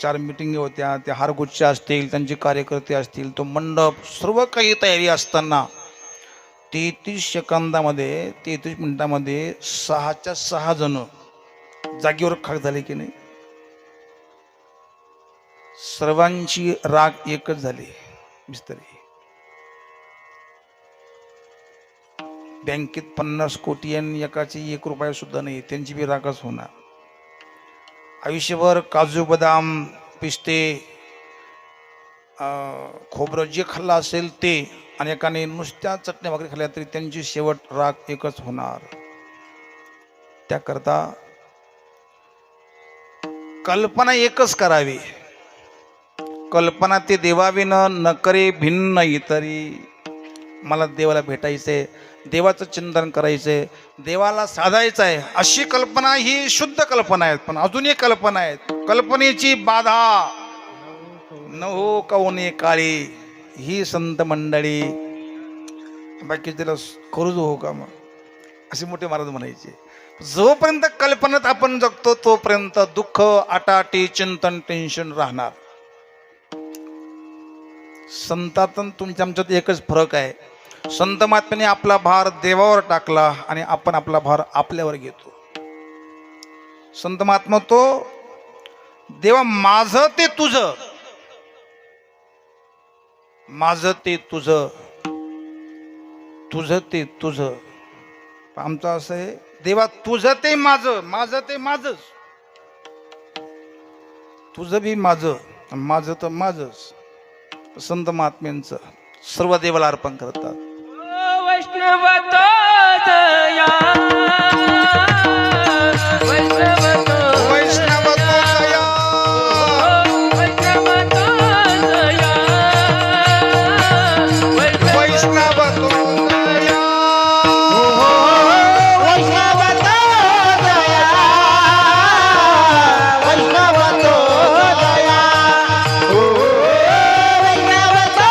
[SPEAKER 1] 4 मिटिंगी होत्या त्या हारगुच्छ असतील त्यांचे कार्यकर्ते असतील तो मंडप सर्व काही तयारी असताना 33 सेकंदामध्ये 33 मिनिटामध्ये 6च्या 6 जण जागेवर खाक झाले की नाही. सर्वांची राग एकच झाली. मिस्त्री बँकेत 50 कोटी आणि एकाची 1 रुपया सुद्धा नाही, त्यांची बी रागच होणार. आयुष्यभर काजू बदाम पिस्ते खोबरं जे खाल्लं असेल ते, आणि एकाने नुसत्या चटण्या भाकरी खाल्ल्या तरी त्यांची शेवट राग एकच होणार. त्याकरता कल्पना एकच करावी. कल्पना ते देवाविनं न करे भिन्न इतरी. मला देवाला भेटायचंय, देवाचं चिंतन करायचंय, देवाला साधायचं आहे, अशी कल्पना ही शुद्ध कल्पना आहेत. पण अजून एक कल्पना आहेत, कल्पनेची बाधा न हो कवने काळी, ही संत मंडळी. बाकी त्याला करूच हो का मग, असे मोठे महाराज म्हणायचे. जोपर्यंत कल्पनेत आपण जगतो तोपर्यंत दुःख, आटाटी, चिंतन, टेन्शन राहणार. संतात तुमच्या आमच्यात एकच फरक आहे, संत महात्म्याने आपला भार देवावर टाकला आणि आपण आपला भार आपल्यावर घेतो. संत महात्मा तो देवा माझं ते तुझं, माझं ते तुझं, तुझं ते तुझं. आमचं असं आहे, देवा तुझं ते माझं, माझं ते माझंच, तुझं बी माझं, माझं तर माझंच. संत महात्म्यांचं सर्व देवाला अर्पण करतात.
[SPEAKER 3] वैष्णव तो दया, वैष्णव तो
[SPEAKER 1] वैष्णव तो दया,
[SPEAKER 3] वैष्णव तो दया,
[SPEAKER 1] वैष्णव तो दया,
[SPEAKER 2] वैष्णव तो दया, वैष्णव तो दया, वैष्णव तो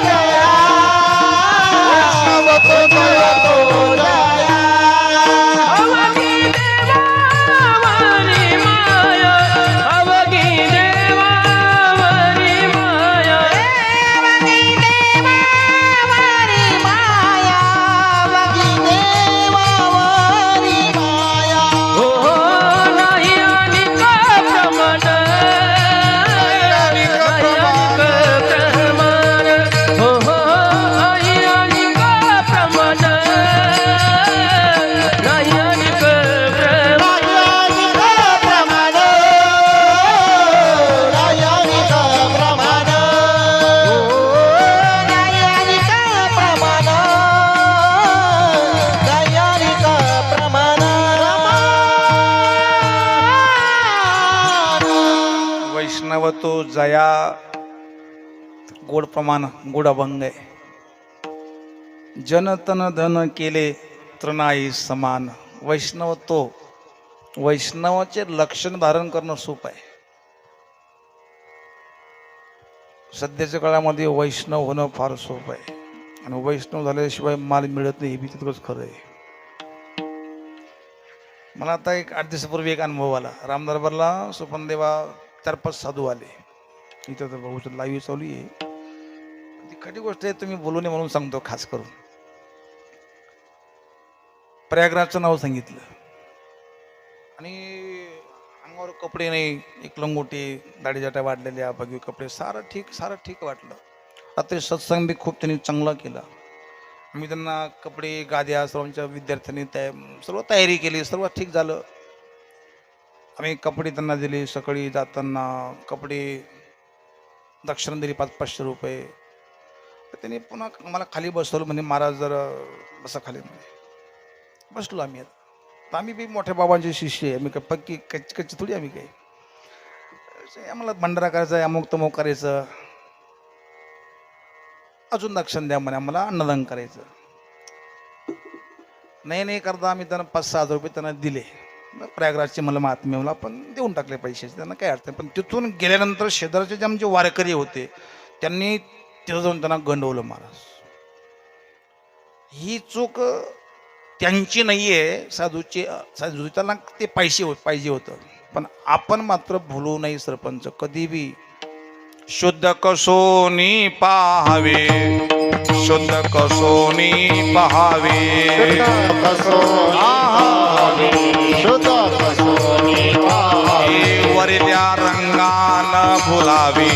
[SPEAKER 2] दया, वैष्णव तो दया.
[SPEAKER 3] अवघी देवावरी माया, अवघी देवावरी माया,
[SPEAKER 2] वगी देवावरी माया, वगी देवावरी माया.
[SPEAKER 3] हो नाही अनिक प्रमाण, नाही अनिक प्रमाण, हो नाही अनिक प्रमाण, नाही अनिक प्रमाण.
[SPEAKER 2] रायानिक प्रमाण, रायानिक प्रमाण, रायानिक प्रमाण, रायानिक प्रमाण.
[SPEAKER 1] वैष्णव तो जया. गोड प्रमाण, गोड अभंग आहे. जन तन धन केले तृणाई समान. वैष्णव तो, वैष्णवाचे लक्षण धारण करणं सोपं आहे. सध्याच्या काळामध्ये वैष्णव होणं फार सोपं आहे, आणि वैष्णव झाल्याशिवाय माल मिळत नाही, हे बी तितकंच खरं आहे. मला आता एक 8 दिवसापूर्वी एक अनुभव आला. रामदरबारला सुपनदेवा 4-5 साधू आले. इथं तर भाऊचं लाईव्ह चालू आहे. ती खरी गोष्ट आहे, तुम्ही बोलू नये म्हणून सांगतो. खास करून प्रयागराजचं नाव सांगितलं, आणि अंगावर कपडे नाही, एक लंगोटी, दाढीजाट्या वाढलेल्या, भगवे कपडे, सारं ठीक वाटलं. रात्री सत्संग बी खूप त्यांनी चांगला केला. मी त्यांना कपडे, गाद्या, सर्वांच्या विद्यार्थ्यांनी सर्व तयारी केली, सर्व ठीक झालं. आम्ही कपडे त्यांना दिले. सकाळी जाताना कपडे दक्षिणा दिली 500-500 रुपये. तर त्यांनी पुन्हा मला खाली बसवलं, म्हणजे महाराज जरा बसा खाली. बसलो आम्ही. आता आम्ही बी मोठ्या बाबांचे शिष्य आहे, आम्ही काय पक्की कच्ची थोडी. आम्ही काय, आम्हाला भंडारा करायचा आहे, अमुक तमुक करायचं, अजून दक्षिण द्या म्हणे, आम्हाला अन्नदान करायचं. नाही करता आम्ही त्यांना 5-6 हजार रुपये त्यांना दिले. प्रयागराजचे मला महात्म्य, मला पण देऊन टाकले पैसे, त्यांना काय अडचण. पण तिथून गेल्यानंतर शेजारचे जे आमचे वारकरी होते त्यांनी तिथं जाऊन त्यांना गंडवलं. महाराज, ही चूक त्यांची नाही आहे, साधूची. त्यांना ते पाहिजे होतं. पण आपण मात्र भुलू नाही सरपंच, कधी बी शुद्ध कसोनी पाहावे. शुद्ध कसोनी पहावे
[SPEAKER 2] शुद्ध कसोनी पाहावे
[SPEAKER 1] वरिल्या रंगान फुलावे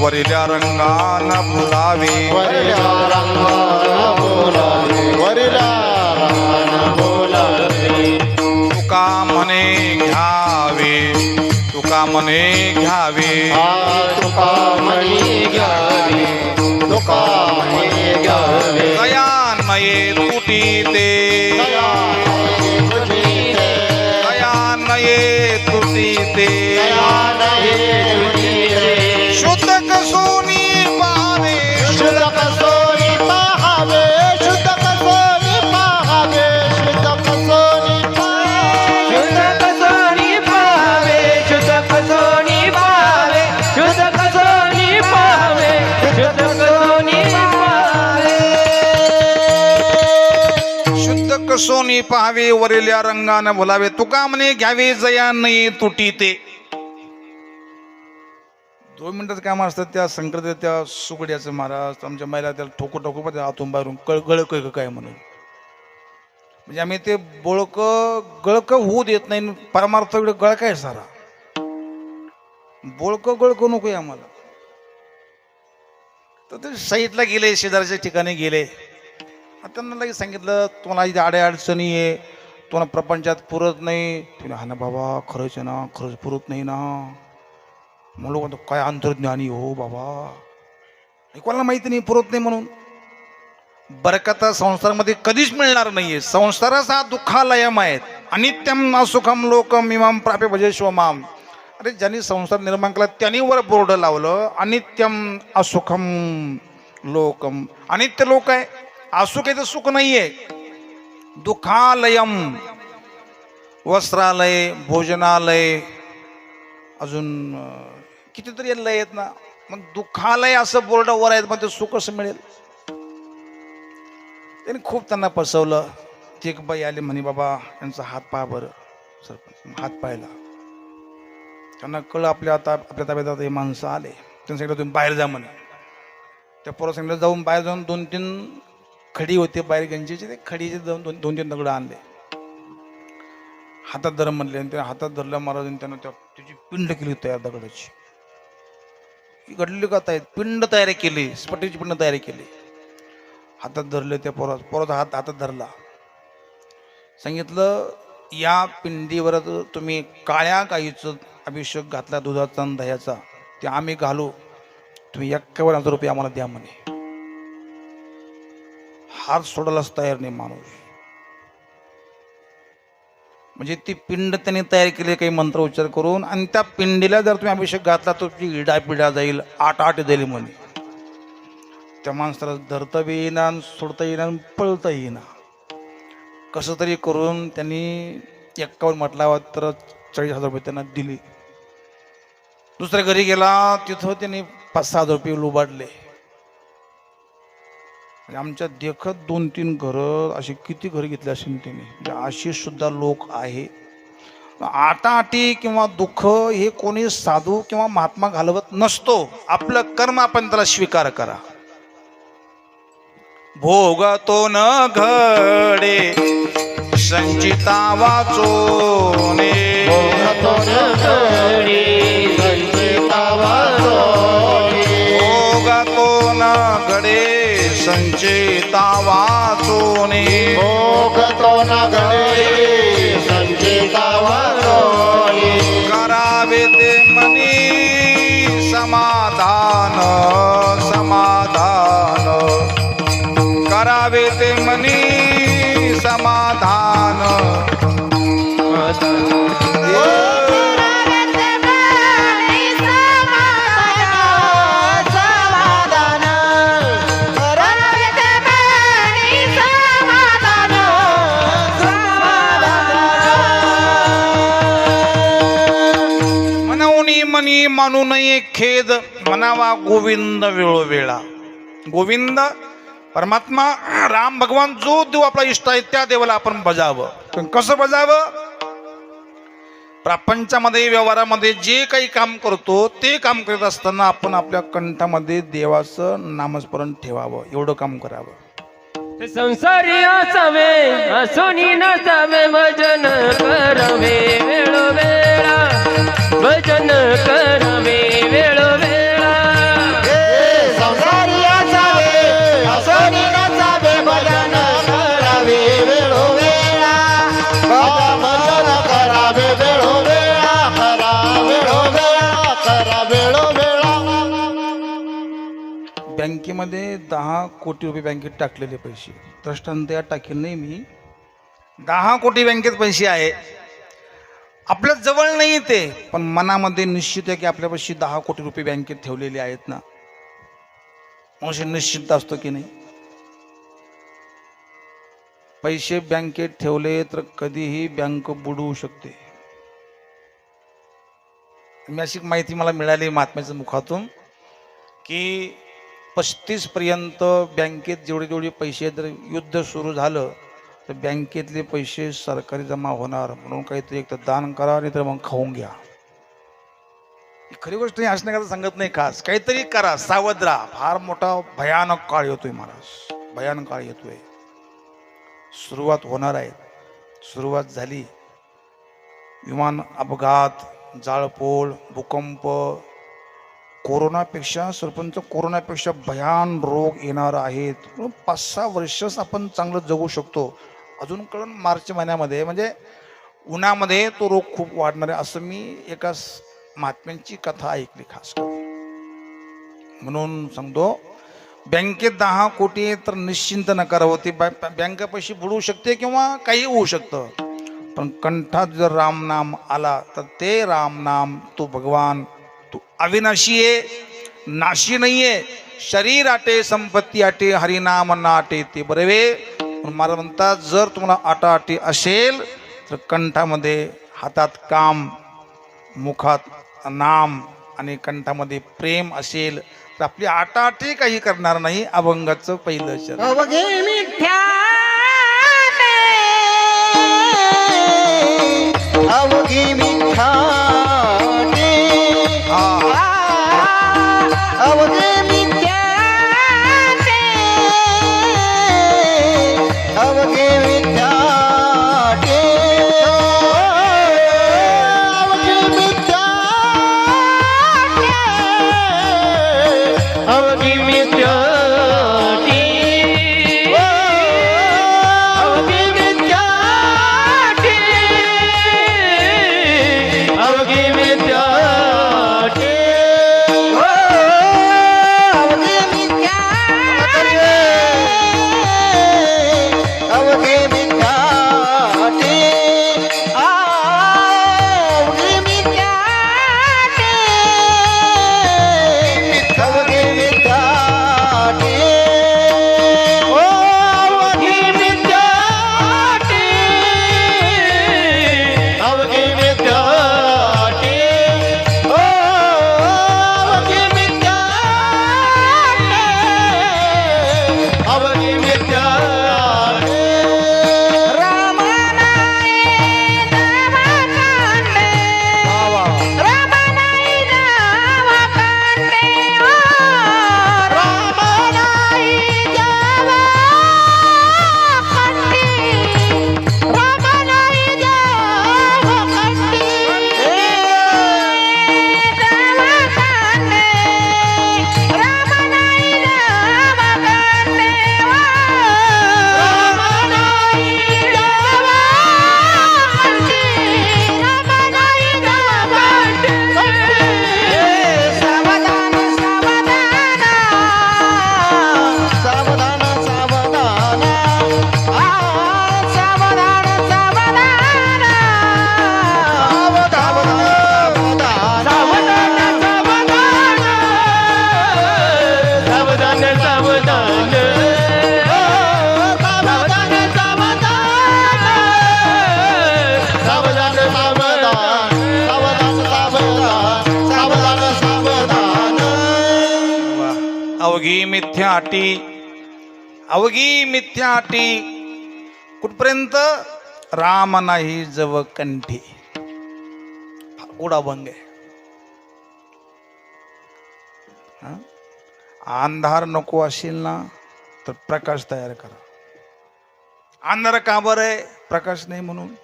[SPEAKER 1] वरिल्या रंगान फुलावे
[SPEAKER 2] वरिल्या रंगान बोलावे वरिल्या रंगान बोलावे
[SPEAKER 1] तुका मने घ्यावे तुका मने घ्यावे
[SPEAKER 2] तुका मणी घ्यावी तुका मणी घ्यावे
[SPEAKER 1] दया नये तुटी ते दया नये तुटी ते शुद्ध कसोनी पावे
[SPEAKER 2] शुद्ध कसोनी पाहावे शुद्ध कसोनी पाहावे शुद्ध कसोनी
[SPEAKER 3] शुद्ध कसोनी पाहावे शुद्ध कसोनी पाहावे शुद्ध कसोनी पाहावे शुद्ध कसोनी पाहावे
[SPEAKER 1] शुद्ध कसोनी पाहावे वरिल्या रंगानं बोलावे तुका म्हणे घ्यावे जया नये तुटी ते 2 मिनिटात काम असतं त्या संक्रांत त्या सुकड्याचं महाराज आमच्या महिला त्याला ठोकू ठोकू पण आतून बाहेरून गळक काय म्हणून म्हणजे आम्ही ते बोळक गळक होऊ देत नाही परमार्थ इकडे गळक आहे सारा बोळक गळक नको आम्हाला तर ते साईडला गेले शेजारच्या ठिकाणी गेले त्यांना लगेच सांगितलं तुम्हाला इथे आड्या अडचणी आहे तुम्हाला प्रपंचात पुरत नाही तुम्ही हा ना बाबा खरंच आहे ना खरंच पुरत नाही ना म्हणलो म्हणतो काय अंतर्ज्ञानी हो बाबा कोणाला माहिती नाही पुरत नाही म्हणून बरकत संसारामध्ये कधीच मिळणार नाहीये संसाराचा दुःखालयम आहेत अनित्यम असुखम लोकम इमाम प्राप्य भजेश्व माम अरे ज्यांनी संसार निर्माण केला त्यांनी वर बोर्ड लावलं अनित्यम असुखम लोकम अनित्य लोक आहे असुख आहे तर सुख नाहीये दुःखालयम वस्त्रालय भोजनालय अजून कितीतरी लय आहेत ना मग दुःखालय असं बोर्ड वर आहेत मग ते सुख कसं मिळेल त्यांनी खूप त्यांना फसवलं ती एक बाई आली म्हणे बाबा यांचा हात पाहा बरं सरपंच हात पाहिला त्यांना कळलं आपल्या ताब्यात आता हे माणसं आले त्यांनी सांगितलं तुम्ही बाहेर जा म्हणे त्या पोरं सांगितलं जाऊन बाहेर जाऊन 2-3 खडी होते बाहेर गंजीचे ते खडीचे जाऊन 2-3 दगडं आणले हातात धर म्हणले आणि त्या हातात धरल्या महाराजांनी त्यांना त्याची पिंड केली तयार दगडाची ही घडलेली का पिंड तयारी केली स्फटिकची पिंड तयारी केली हातात धरले त्या पोराचा हातात धरला सांगितलं या पिंडीवर तुम्ही काळ्या गाईचं अभिषेक घातला दुधाचा आणि दह्याचा ते आम्ही घालू तुम्ही 51,000 रुपये आम्हाला द्या म्हणे हात सोडायलाच तयार नाही माणूस म्हणजे ती पिंड त्यांनी तयार केली काही मंत्र उच्चार करून आणि त्या पिंडीला जर तुम्ही अभिषेक घातला तर तुझी इडापिडा जाईल 8 जाईल म्हणे त्या माणसाला धरता येईना सोडता येईना पळता येईना कसं तरी करून त्यांनी 51 म्हटला तर 40,000 रुपये त्यांना दिले दुसऱ्या घरी गेला तिथं त्यांनी 5-6 रुपये लुबाडले आमच्या देखत 2-3 घरं अशी किती घरं घेतली असेल त्यांनी म्हणजे अशी सुद्धा लोक आहे आटाआटी किंवा दुःख हे कोणी साधू किंवा महात्मा घालवत नसतो आपलं कर्म आपण त्याला स्वीकार करा भोगतो न घडे संचिता वाचोने
[SPEAKER 2] भोगतो न घडे संचिता वाचोने
[SPEAKER 1] भोगतो न घडे संचिता वाचोने
[SPEAKER 2] भोगतो न घडे संचिता वाचोने
[SPEAKER 1] करावे ते मनी समाधान समाधान करावे ते मनी समाधान मनी मानू नये खेद म्हणावा गोविंद वेळोवेळा गोविंद परमात्मा राम भगवान जो देव आपला इष्ट आहे त्या देवाला आपण बजावं पण कसं बजावं प्रपंचामध्ये व्यवहारामध्ये जे काही काम करतो ते काम करत असताना आपण आपल्या कंठामध्ये देवाचं नामस्मरण ठेवावं, एवढं काम करावं.
[SPEAKER 3] संसारी असावे असोनी नसावे भजन करावे वेळोवेळा भजन करावे वेळोवेळा
[SPEAKER 2] संसारी असावे असोनी नसावे भजन करावे वेळोवेळा भजन करावे वेळोवेळा करा वेळोवेळा करा वेळोवेळा.
[SPEAKER 1] बँकेमध्ये 10 कोटी रुपये बँकेत टाकलेले पैसे, दृष्टांत टाकेल नाही मी. 10 कोटी बँकेत पैसे आहे, आपल्या जवळ नाही ते, पण मनामध्ये निश्चित आहे की आपल्यापाशी 10 कोटी रुपये बँकेत ठेवलेले आहेत ना. मनुष्य निश्चित असतो की नाही. पैसे बँकेत ठेवले तर कधीही बँक बुडवू शकते. मी अशी माहिती मला मिळाली महात्म्याच्या मुखातून की 35 पर्यंत बँकेत जेवढे जेवढे पैसे, जर युद्ध सुरू झालं तर बँकेतले पैसे सरकारी जमा होणार, म्हणून काहीतरी एक तर दान करा नाही तर मग खाऊन घ्या. ही खरी गोष्ट नाही, असण्याकरता सांगत नाही, खास काहीतरी करा, सावध राहा. फार मोठा भयानक काळ येतोय महाराज, भयानक काळ येतोय. सुरुवात होणार आहे, सुरुवात झाली. विमान अपघात, जाळपोळ, भूकंप, कोरोनापेक्षा सरपंच कोरोनापेक्षा भयान रोग येणार आहेत. 5-6 वर्षच आपण चांगलं जगू शकतो. अजून कळून मार्च महिन्यामध्ये म्हणजे उन्हामध्ये तो रोग खूप वाढणार आहे, असं मी एका महात्म्यांची कथा ऐकली खास करून. म्हणून सांगतो, बँकेत 10 कोटी तर निश्चिंत नकार होते. बँक पैसे बुडवू शकते किंवा काही होऊ शकतं, पण कंठात जर राम नाम आला तर ते राम नाम, तो भगवान, तू अविनाशी आहे, नाशी नाहीये. शरीर आटे संपत्ती आटे, हरिनाम नाटे ते बरवे. महाराज म्हणतात, जर तुम्हाला आटाआटी असेल तर कंठामध्ये, हातात काम, मुखात नाम आणि कंठामध्ये प्रेम असेल तर आपली आटाआटी काही करणार नाही. अभंगाचं पहिलं शरण.
[SPEAKER 2] अवघे मिथ्याने अवघी मिथ्याने अवघे मिथ्याने अवघे मिथ्याने अवघे मिथ्याने
[SPEAKER 3] अवघी मिथ्याटी
[SPEAKER 2] अवघी मिथ्याने
[SPEAKER 3] अवघी मिथ्याटी
[SPEAKER 1] अवघी मिथ्या अटी, अवघी मिथ्या अटी, कुठपर्यंत? राम नाही जव कंठी. गोड अभंग आहे. हा? अंधार नको असेल ना तर प्रकाश तयार करा. अंधार का बरं आहे? प्रकाश नाही म्हणून.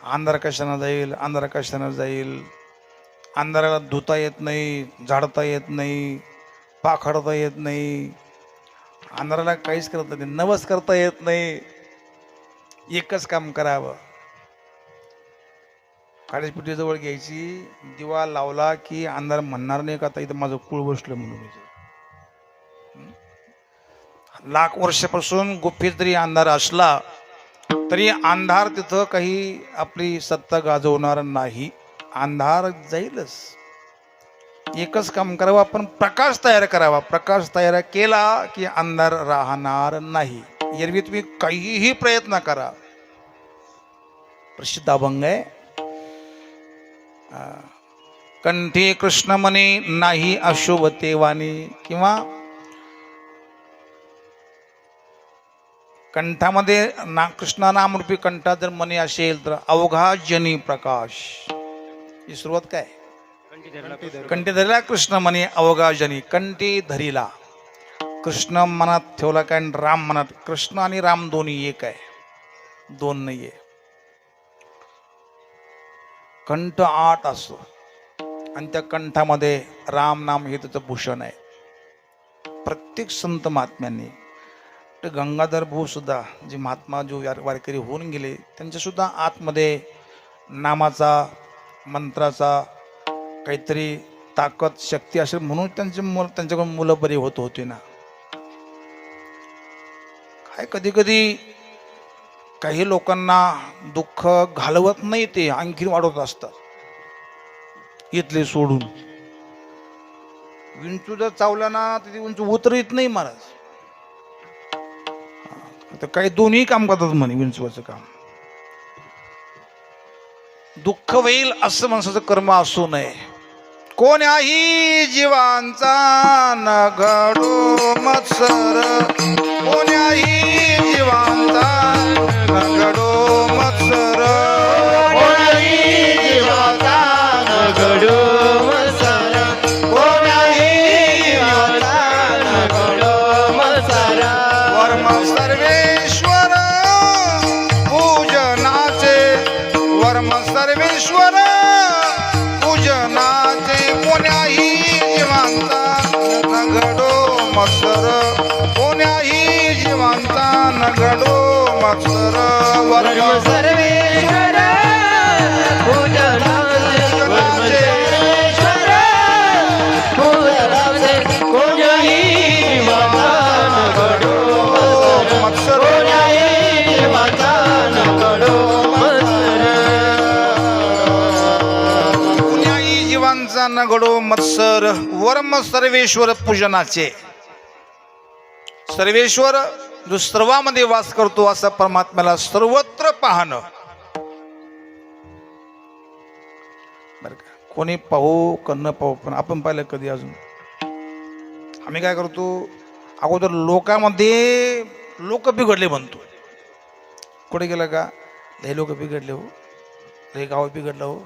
[SPEAKER 1] अंधार कशानं जाईल, अंधार कशानं जाईल. अंधाराला धुता येत नाही, झाडता येत नाही, पाखडता येत नाही, अंधाराला काहीच करता येत नाही, नवस करता येत नाही. एकच काम करावं, काळीसपिटी जवळ घ्यायची, दिवा लावला की अंधार म्हणणार नाही का आता इथं माझं कुळ बसलं म्हणून. लाख वर्षापासून गुफेत जरी अंधार असला तरी अंधार तिथं काही आपली सत्ता गाजवणार नाही. अंधार जाईलच. एकच काम करावं, आपण प्रकाश तयार करावा. प्रकाश तयार केला की अंधार राहणार नाही. एरवी तुम्ही काहीही प्रयत्न करा. प्रसिद्ध अभंग आहे, कंठी कृष्ण म्हणे नाही अशुभते वाणी, किंवा कंठामध्ये कृष्णा नामरूपी कंठात जर मनी असेल तर अवघा जनी प्रकाश. ही सुरुवात काय? कंठी धरीला कृष्ण म्हणे अवघा जनी. कंठी धरीला कृष्ण मनात ठेवला काय, राम मनात. कृष्ण आणि राम दोन्ही एक आहे, दोन नाहीये. कंठ 8 असतो आणि त्या कंठामध्ये राम नाम हे त्याचं भूषण आहे. प्रत्येक संत महात्म्यांनी, गंगाधर भाऊ सुद्धा जे महात्मा जो वारकरी होऊन गेले, त्यांच्या सुद्धा आतमध्ये नामाचा मंत्राचा काहीतरी ताकद शक्ती असेल म्हणून त्यांच्याकडून मुलं बरी होत होती ना. काय कधी कधी काही लोकांना दुःख घालवत नाही, ते आणखी वाढवत असतात. इथले सोडून विंचू जर चावला ना तर ती विंचू उतरत नाही महाराज. तर काही दोन्ही काम करतात म्हणे विंचवाचं काम. दुःख होईल असं माणसाचं कर्म असू नये. कोण्याही जीवांचा न घडो मत्सर, कोण्याही जीवांचा न घडो मत्सर,
[SPEAKER 2] कोणाही जीवाचा न घडो मत्सर, कोणाही जीवाचा न घडो मत्सर.
[SPEAKER 1] वर्म सर्वेश्वर पूजनाचे, वर्म सर्वेश्वर पूजनाचे, कोण्याही जीवांचा न घडो मत्सर, कोण्याही जीवांचा न घडो मत्सर. वर्म
[SPEAKER 2] सर्वेश्वर पूजनाचे, सर्वेश्वर पूजनाचे, कोणाही जीवाचा न घडो
[SPEAKER 1] मत्सर,
[SPEAKER 2] कोणाही जीवाचा न घडो मत्सर.
[SPEAKER 1] कुण्याही जीवांचा न घडो मत्सर. वर्म सर्वेश्वर पूजनाचे. सर्वेश्वर जो सर्वांमध्ये वास करतो असा परमात्म्याला सर्वत्र पाहणं. बरं का, कोणी पाहू का न पाहू, पण आपण पाहिलं कधी अजून? आम्ही काय करतो, अगोदर लोकांमध्ये लोक बिघडले म्हणतो. कुठे गेलं का, हे लोक बिघडले हो, हे गाव बिघडलं हो,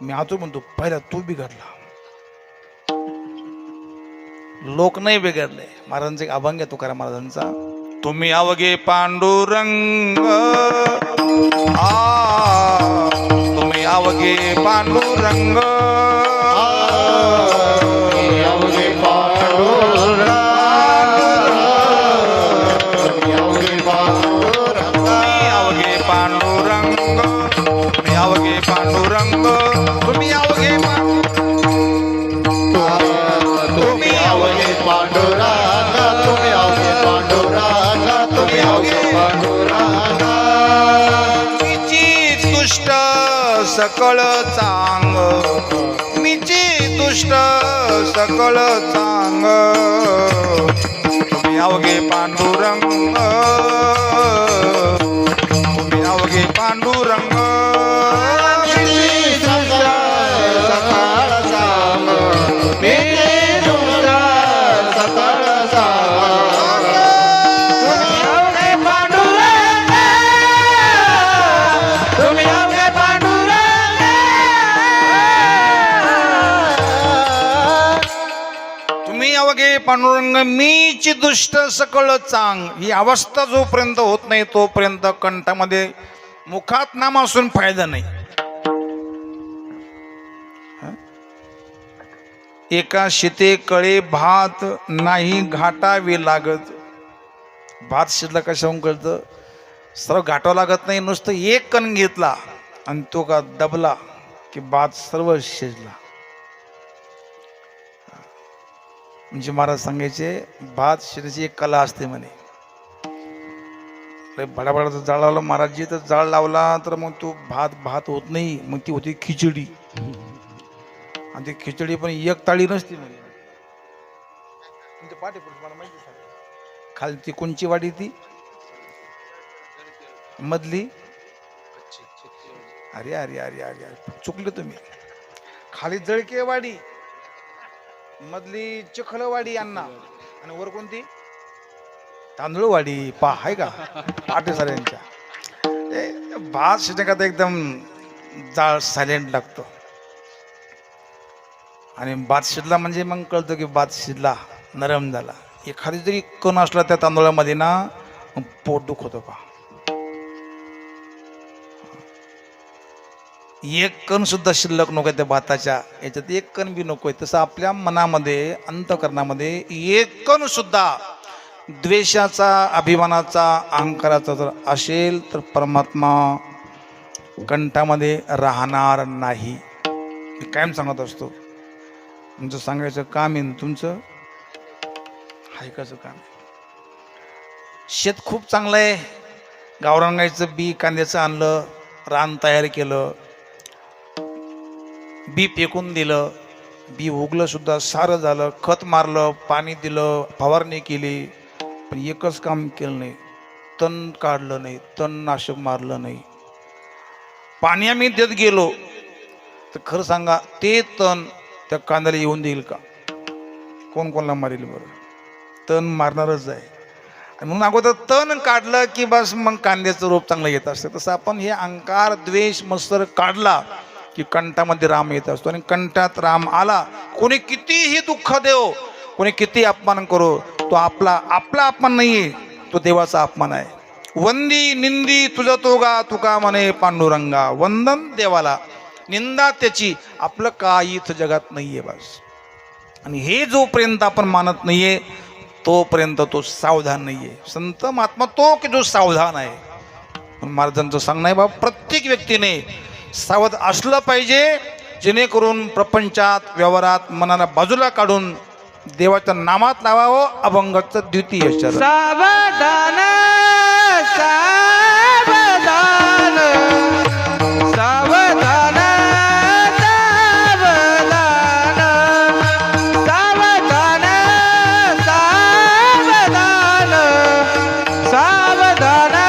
[SPEAKER 1] मी आतो म्हणतो पहिला तू बिघडला. लोक नाही बिघडले. महाराजांचा एक अभंग आहे तुकाराम महाराजांचा, तुम्ही अवघे पांडुरंग, तुम्ही अवघे पांडुरंग,
[SPEAKER 2] अवघे पांडुरंग, अवघे पांडुरंग,
[SPEAKER 1] तुम्ही अवघे पांडुरंग, तुम्ही अवघे पांडुरंग, तुम्ही अवघे
[SPEAKER 2] तुम्ही अवघे पांडुरंग, तुम्ही अवघे पांडुरंग, तुम्ही अवघे पांडुरंग.
[SPEAKER 1] मीची तुष्ट सकळ चांग, मीची तुष्ट सकळ चांग, तुम्ही अवघे पांडुरंग, तुम्ही अवघे पांडुरंग. बघे पांडुरंग मीच दुष्ट सकळ चांग, ही अवस्था जोपर्यंत होत नाही तोपर्यंत कंठामध्ये मुखात नाम असून फायदा नाही. एका शिते कळे भात नाही घाटावे लागत. भात शिजला कशाहून कळतं? सर्व घाटावं लागत नाही, नुसतं एक कण घेतला आणि तो का दबला की भात सर्व शिजला. म्हणजे महाराज सांगायचे भात शिजण्याची एक कला असते म्हणे. बडाबडा जाळ लावला महाराजजी, तर जाळ लावला तर मग तो भात होत नाही, मग ती होती खिचडी. आणि ती खिचडी पण एक ताळी नसती म्हणजे. पाठी मला माहिती खाली ती कोणची वाडी, ती मधली, अरे अरे अरे अरे चुकले तुम्ही. खाली जळकेवाडी, मधली चिखलवाडी अण्णा, आणि वर कोणती तांदूळवाडी. आहे का पाटे साऱ्यांच्या. भात शिजण्याकरता एकदम जाळ सायलेंट लागतो. आणि भात शिजला म्हणजे मग कळतं की भात शिजला, नरम झाला. एखादी जरी कण असला त्या तांदूळामध्ये ना, मग पोट दुख होतं. पहा, एक कण सुद्धा शिल्लक नको त्या भाताच्या याच्यात, एक कण बी नकोय. तसं आपल्या मनामध्ये, अंतकरणामध्ये एक कण सुद्धा द्वेषाचा, अभिमानाचा, अहंकाराचा जर असेल तर परमात्मा कंठामध्ये राहणार नाही. मी कायम सांगत असतो, तुमचं सांगायचं काम आहे, तुमचं ऐकायचं काम आहे. शेत खूप चांगलं आहे, गावरांगायचं बी कांद्याचं आणलं, रान तयार केलं, बी फेकून दिलं, बी उगलं सुद्धा, सारं झालं, खत मारलं, पाणी दिलं, फवारणी केली, पण एकच काम केलं नाही, तण काढलं नाही, तणनाशक मारलं नाही. पाणी आम्ही देत गेलो तर खरं सांगा, ते तण त्या कांद्याला येऊन देईल का? कोण कोणाला मारेल बरं? तण मारणारच आहे. आणि म्हणून अगोदर तण काढलं की बस मग कांद्याचं रोप चांगलं येत असतं. तसं आपण हे अहंकार, द्वेष, मत्सर काढला की कंठामध्ये राम येत असतो. आणि कंठात राम आला, कोणी कितीही दुःख देव, कोणी किती अपमान करो, तो आपला अपमान नाहीये, तो देवाचा अपमान आहे. वंदी निंदी तुझं तोगा तुका म्हणे पांडुरंगा. वंदन देवाला, निंदा त्याची, आपलं काही इथं जगात नाहीये बस. आणि हे जोपर्यंत आपण मानत नाहीये तोपर्यंत तो सावधान नाहीये. संत महात्मा तो की जो सावधान आहे. म्हणून महाराजांचं सांगणं आहे, बाबा प्रत्येक व्यक्तीने सावध असलं पाहिजे, जेणेकरून प्रपंचात, व्यवहारात मनाला बाजूला काढून देवाच्या नामात लावावं. अभंगाचं द्वितीय चरण.
[SPEAKER 4] सावधान सावधान सावधान सावधान सावधान सावधान सावधान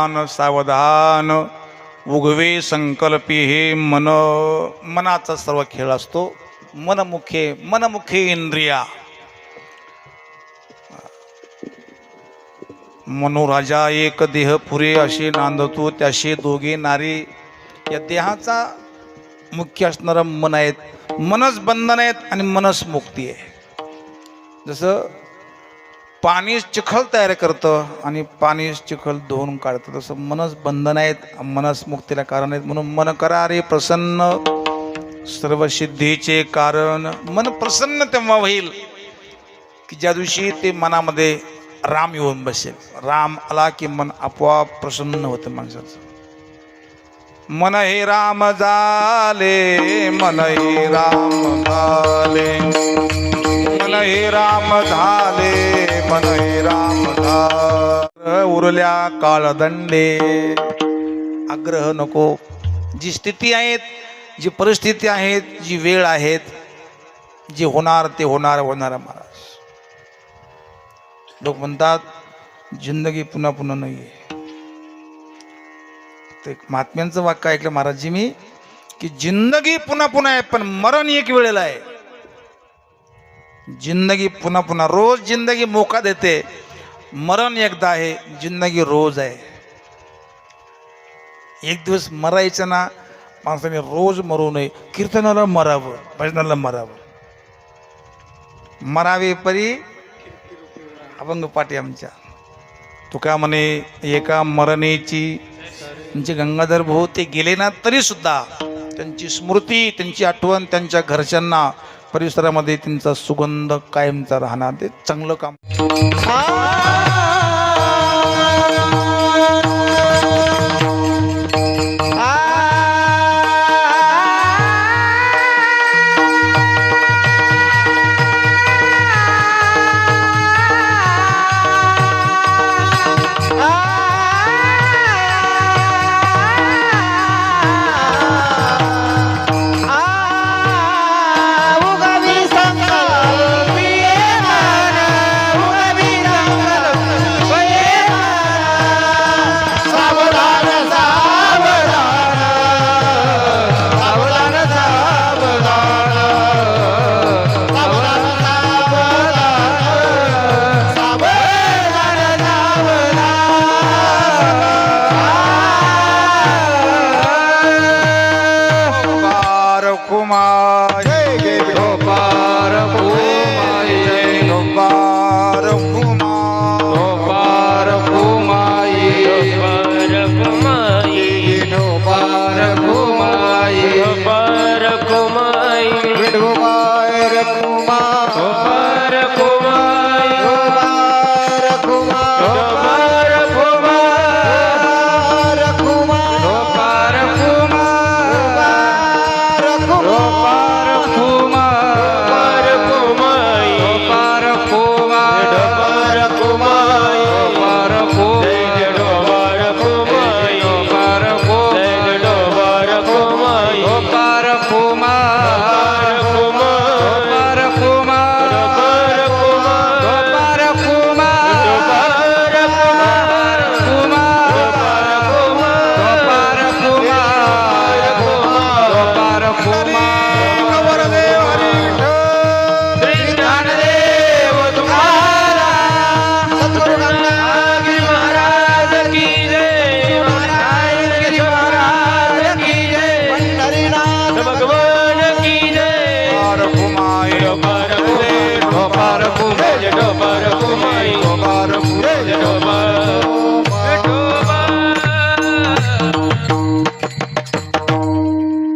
[SPEAKER 1] सावधान सावधान उगवे संकल्पी हे मन. मनाचा सर्व खेळ असतो. मनमुखे इंद्रिया. मनोराजा एक देह पुरे असे नांदतो त्याशी दोघे नारी. या देहाचा मुख्य असणारं मन आहेत. मनच बंधन आहेत आणि मनच मुक्ती आहे. जसं पाणी चिखल तयार करतं आणि पाणी चिखल धुवून काढतं, तसं मनच बंधन आहेत, मनस मुक्तीला कारण आहेत. म्हणून मन करा रे प्रसन्न सर्व सिद्धीचे कारण. मन प्रसन्न तेव्हा होईल की ज्या दिवशी ते मनामध्ये राम येऊन बसेल. राम आला की मन आपोआप प्रसन्न होतं माणसाचं. मन हे राम झाले, मन हे राम झाले, मन हे राम झाले, मन हे राम झाले. उरल्या काळदंडे. आग्रह नको. जी स्थिती आहेत, जी परिस्थिती आहेत, जी वेळ आहेत, जे होणार ते होणार महाराज. लोक म्हणतात जिंदगी पुन्हा पुन्हा नाही आहे. ते महात्म्यांचं वाक्य ऐकलं महाराजजी मी, की जिंदगी पुन्हा पुन्हा आहे पण मरण एक वेळेला आहे. जिंदगी पुन्हा पुन्हा, रोज जिंदगी मोका देते, मरण एकदा आहे. जिंदगी रोज आहे. एक दिवस मरायचं ना, माणसाने रोज मरू नये. कीर्तनाला मरावं, भजनाला मरावं. मरावे परी अभंग पाठी आमच्या. तुका म्हणे एका मरणेची. त्यांचे गंगाधर भाऊ ते गेले ना तरी सुद्धा त्यांची स्मृती, त्यांची आठवण त्यांच्या घरच्यांना, परिसरामध्ये त्यांचा सुगंध कायमचा राहणार. ते चांगलं काम.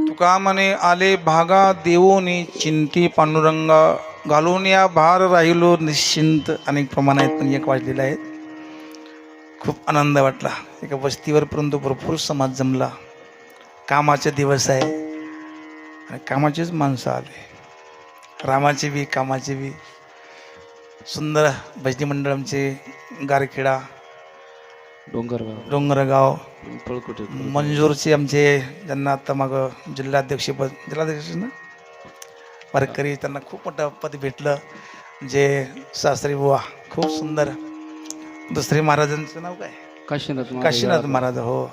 [SPEAKER 1] तुका म्हणे आले भागा देऊनी चिंती पांडुरंगा. घालून या भार राहिलो निश्चिंत. अनेक प्रमाण आहेत पण एक वाजलेलं आहे. खूप आनंद वाटला. एका वस्तीवर परंतु भरपूर समाज जमला. कामाचे दिवस आहे आणि कामाचेच माणसं आले. रामाचे बी कामाचे बी. सुंदर भजनी मंडळ आमचे गारखेडा, डोंगरगाव, मंजूरचे आमचे, ज्यांना आता मग जिल्हाध्यक्ष ना वारकरी, त्यांना खूप मोठं पद भेटलं. जे सासरी बुवा खूप सुंदर. दुसरे महाराजांचं नाव काय? काशीनाथ महाराज. हो,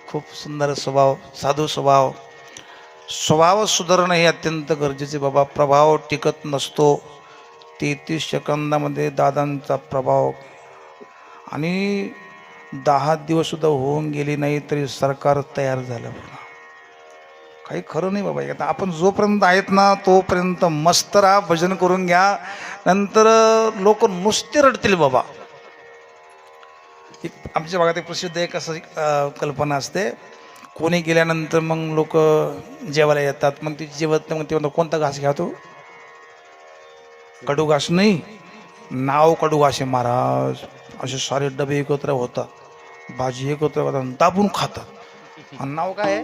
[SPEAKER 1] खूप सुंदर स्वभाव, साधू स्वभाव सुधारणं हे अत्यंत गरजेचे बाबा. प्रभाव टिकत नसतो. 33 सेकंदामध्ये दादांचा प्रभाव, आणि 10 दिवस सुद्धा होऊन गेली नाही तरी सरकार तयार झालं. काही खरं नाही बाबा. आता आपण जोपर्यंत आहेत ना तोपर्यंत मस्त राहा, भजन करून घ्या. नंतर लोक नुसते रडतील बाबा. आमच्या भागात एक प्रसिद्ध एक असं कल्पना असते, कोणी गेल्यानंतर मग लोक जेवायला येतात. मग ते जेवत नाही, मग ते म्हणतात कोणता घास घ्या तो? कडू घास नाही, नाव कडू घास आहे महाराज. असे सारे डबे एकत्र होतात, भाजी एकत्र होतात, दाबून खातात, आणि नाव काय आहे?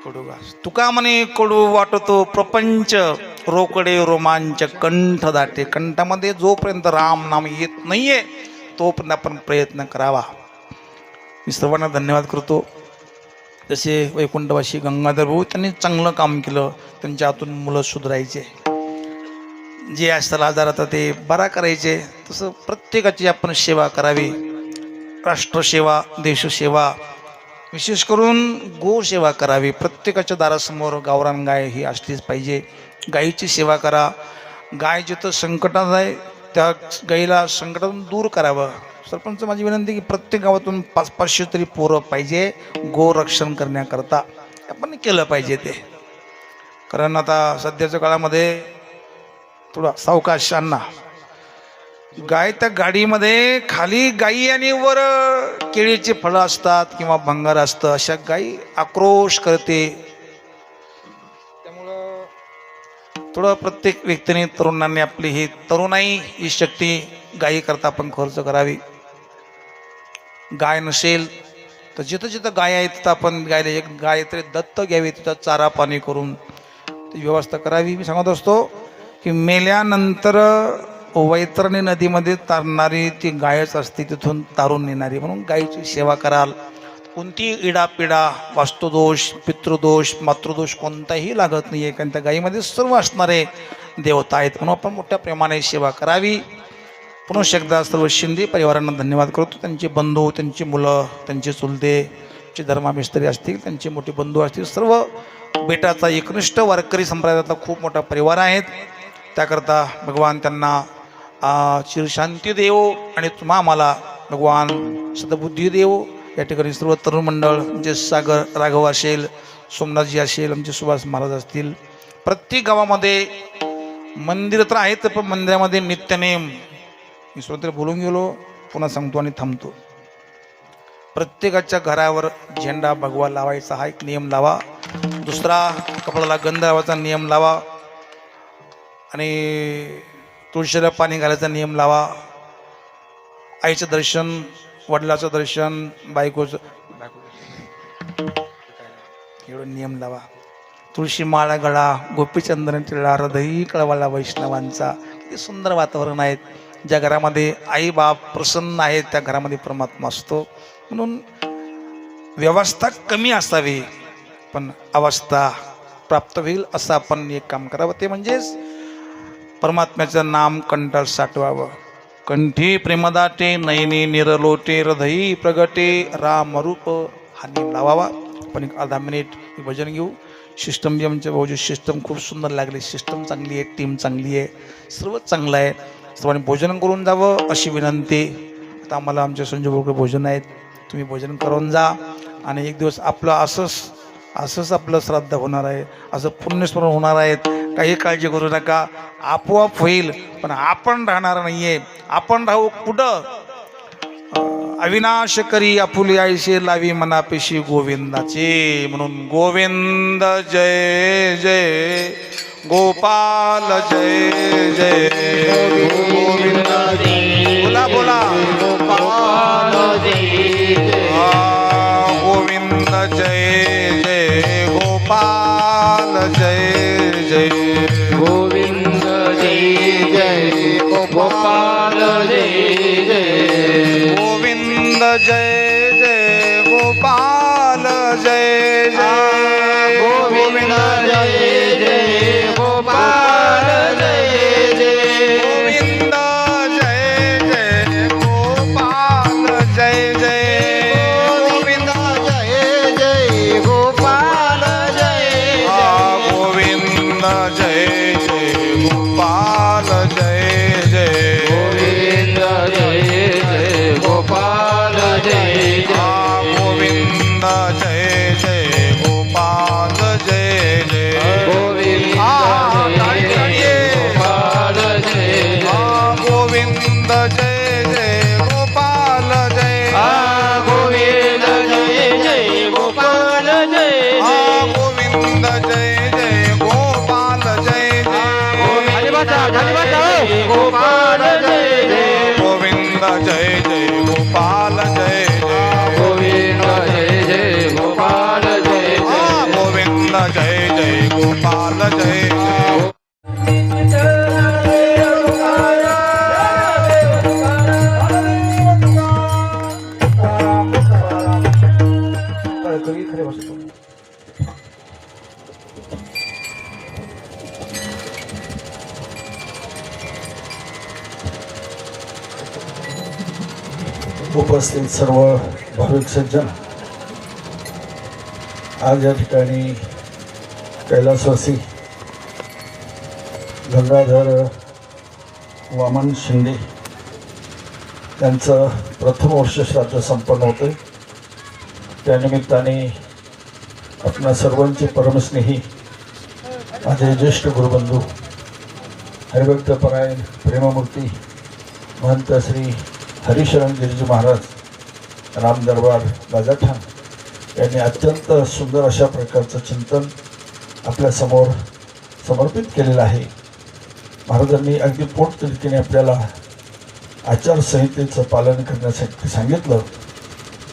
[SPEAKER 1] कडू घास. तुका म्हणे कडू वाटतो प्रपंच, रोकडे रोमांच कंठ दाटे. कंठामध्ये जोपर्यंत राम नाम येत नाहीये तोपर्यंत आपण प्रयत्न करावा. मी सर्वांना धन्यवाद करतो. जसे वैकुंठवासी गंगाधर भाऊ, त्यांनी चांगलं काम केलं. त्यांच्या हातून मुलं सुधारायचे, जे असतात आजारात ते बरा करायचे. तसं प्रत्येकाची आपण सेवा करावी. राष्ट्रसेवा, देशसेवा, विशेष करून गोसेवा करावी. प्रत्येकाच्या दारासमोर गावरान गाय ही असलीच पाहिजे. गायीची सेवा करा. गाय जिथं संकटात आहे त्या गाईला संकटातून दूर करावं. सरपंच, माझी विनंती की प्रत्येक गावातून 500-500 तरी पोरं पाहिजे गोरक्षण करण्याकरता. आपण केलं पाहिजे ते. कारण आता सध्याच्या काळामध्ये थोडा सावकाश अण्णा, गाय त्या गाडीमध्ये खाली गाई आणि वर केळीचे फळं असतात किंवा भंगार असतं. अशा गाई आक्रोश करते. त्यामुळं थोडं प्रत्येक व्यक्तीने, तरुणांनी आपली ही तरुणाई, ही शक्ती गायी करता आपण खर्च करावी. गाय नसेल तर जिथं जिथं गाय आहेत तिथं आपण गायला एक गाय तरी दत्त घ्यावी. तिथं चारा पाणी करून ती व्यवस्था करावी. मी सांगत असतो की मेल्यानंतर वैतरणी नदीमध्ये तारणारी ती गायच असते, तिथून तारून नेणारी. म्हणून गायीची सेवा कराल. कोणती इडापिडा, वास्तुदोष, पितृदोष, मातृदोष कोणताही लागत नाही आहे. कारण त्या गायीमध्ये सर्व असणारे देवता आहेत. म्हणून आपण मोठ्या प्रेमाने सेवा करावी. पुन्हा एकदा सर्व शिंदे परिवारांना धन्यवाद करतो. त्यांचे बंधू, त्यांची मुलं, त्यांचे चुलते, जे धर्मामिस्त्री असतील, त्यांचे मोठे बंधू असतील, सर्व बेटाचा एकनिष्ठ वारकरी संप्रदायातला खूप मोठा परिवार आहेत. त्याकरता भगवान त्यांना चिरशांती देव, आणि तुम्हा आम्हाला भगवान सद्बुद्धी देव. या ठिकाणी सर्व तरुण मंडळ, म्हणजे सागर राघव असेल, सोमनाथजी असेल, आमचे सुभाष महाराज असतील. प्रत्येक गावामध्ये मंदिर तर आहेत, पण मंदिरामध्ये नित्यनेम, मी स्वतः बोलून गेलो, पुन्हा सांगतो आणि थांबतो. प्रत्येकाच्या घरावर झेंडा भगवा लावायचा हा एक नियम लावा. दुसरा, कपड्याला गंध लावायचा नियम लावा. आणि तुळशीला पाणी घालायचा नियम लावा. आईचं दर्शन, वडिलाचं दर्शन, बायकोचं एवढं नियम लावा. तुळशी माळा गळा, गोपीचंदन टिळा, हृदयी कळवाला वैष्णवांचा. किती सुंदर वातावरण आहेत. ज्या घरामध्ये आई बाप प्रसन्न आहेत त्या घरामध्ये परमात्मा असतो. म्हणून व्यवस्था कमी असावी पण अवस्था प्राप्त होईल असं आपण एक काम करावं. ते म्हणजेच परमात्म्याचं नाम कंठात साठवावं. कंठी प्रेमदाटे, नयनी निरलोटे, हृदयी प्रगटे, रामरूप हा नियम लावावा. आपण एक अर्धा मिनिट भजन घेऊ. सिस्टम बी आमच्या भाऊजी सिस्टम खूप सुंदर लागली. सिस्टम चांगली आहे, टीम चांगली आहे, सर्वच चांगलं आहे. सर्वांनी भोजन करून जावं अशी विनंती. आता आम्हाला आमच्या संजय भाऊकडे भोजन आहेत, तुम्ही भोजन करून जा. आणि एक दिवस आपलं असंच आपलं श्राद्ध होणार आहे, असं पुण्यस्मरण होणार आहेत. काही काळजी करू नका, आपोआप होईल. पण आपण राहणार नाहीये. आपण राहू कुठं? अविनाश करी आपुली आयशे लावी मनापेशी गोविंदाचे. म्हणून गोविंद जय जय गोपाल जय जय
[SPEAKER 2] गोविंद जय
[SPEAKER 1] बोला बोला
[SPEAKER 2] गोपाल जय
[SPEAKER 1] गोविंद जय जय गोपाल जय जय
[SPEAKER 2] गोविंद जय जय गोपाल जय जय
[SPEAKER 1] गोविंद जय जय गोपाल जय जय
[SPEAKER 2] गोविंद जय जय गोपाल जय जय
[SPEAKER 1] गोविंद जय जय गोपाल जय जय जय जय गोपाल जय
[SPEAKER 3] गोविंद जय जय गोपाल जय
[SPEAKER 1] गोविंद जय जय गोपाल जय
[SPEAKER 4] खाली बसा, खाली बसा, हो.
[SPEAKER 3] गोपाल जय जय
[SPEAKER 1] गोविंद जय जय गोपाल जय
[SPEAKER 3] गोविंद जय जय गोपाल जय
[SPEAKER 1] गोविंद जय जय गोपाल जय
[SPEAKER 5] उपस्थित सर्व भाविक सज्जन, आज या ठिकाणी कैलासवासी गंगाधर वामन शिंदे त्यांचं प्रथम वर्ष श्राद्ध संपन्न होतं. त्यानिमित्ताने आपणा सर्वांचे परमस्नेही माझे ज्येष्ठ गुरुबंधू हरिभक्तपरायण प्रेममूर्ती महंत श्री हरिशरण गिरिजी महाराज राम दरबार बाजाठाण यांनी अत्यंत सुंदर अशा प्रकारचं चिंतन आपल्यासमोर समर्पित केलेलं आहे. महाराजांनी अगदी पोटतिडकीने आपल्याला आचारसंहितेचं पालन करण्यासाठी सांगितलं.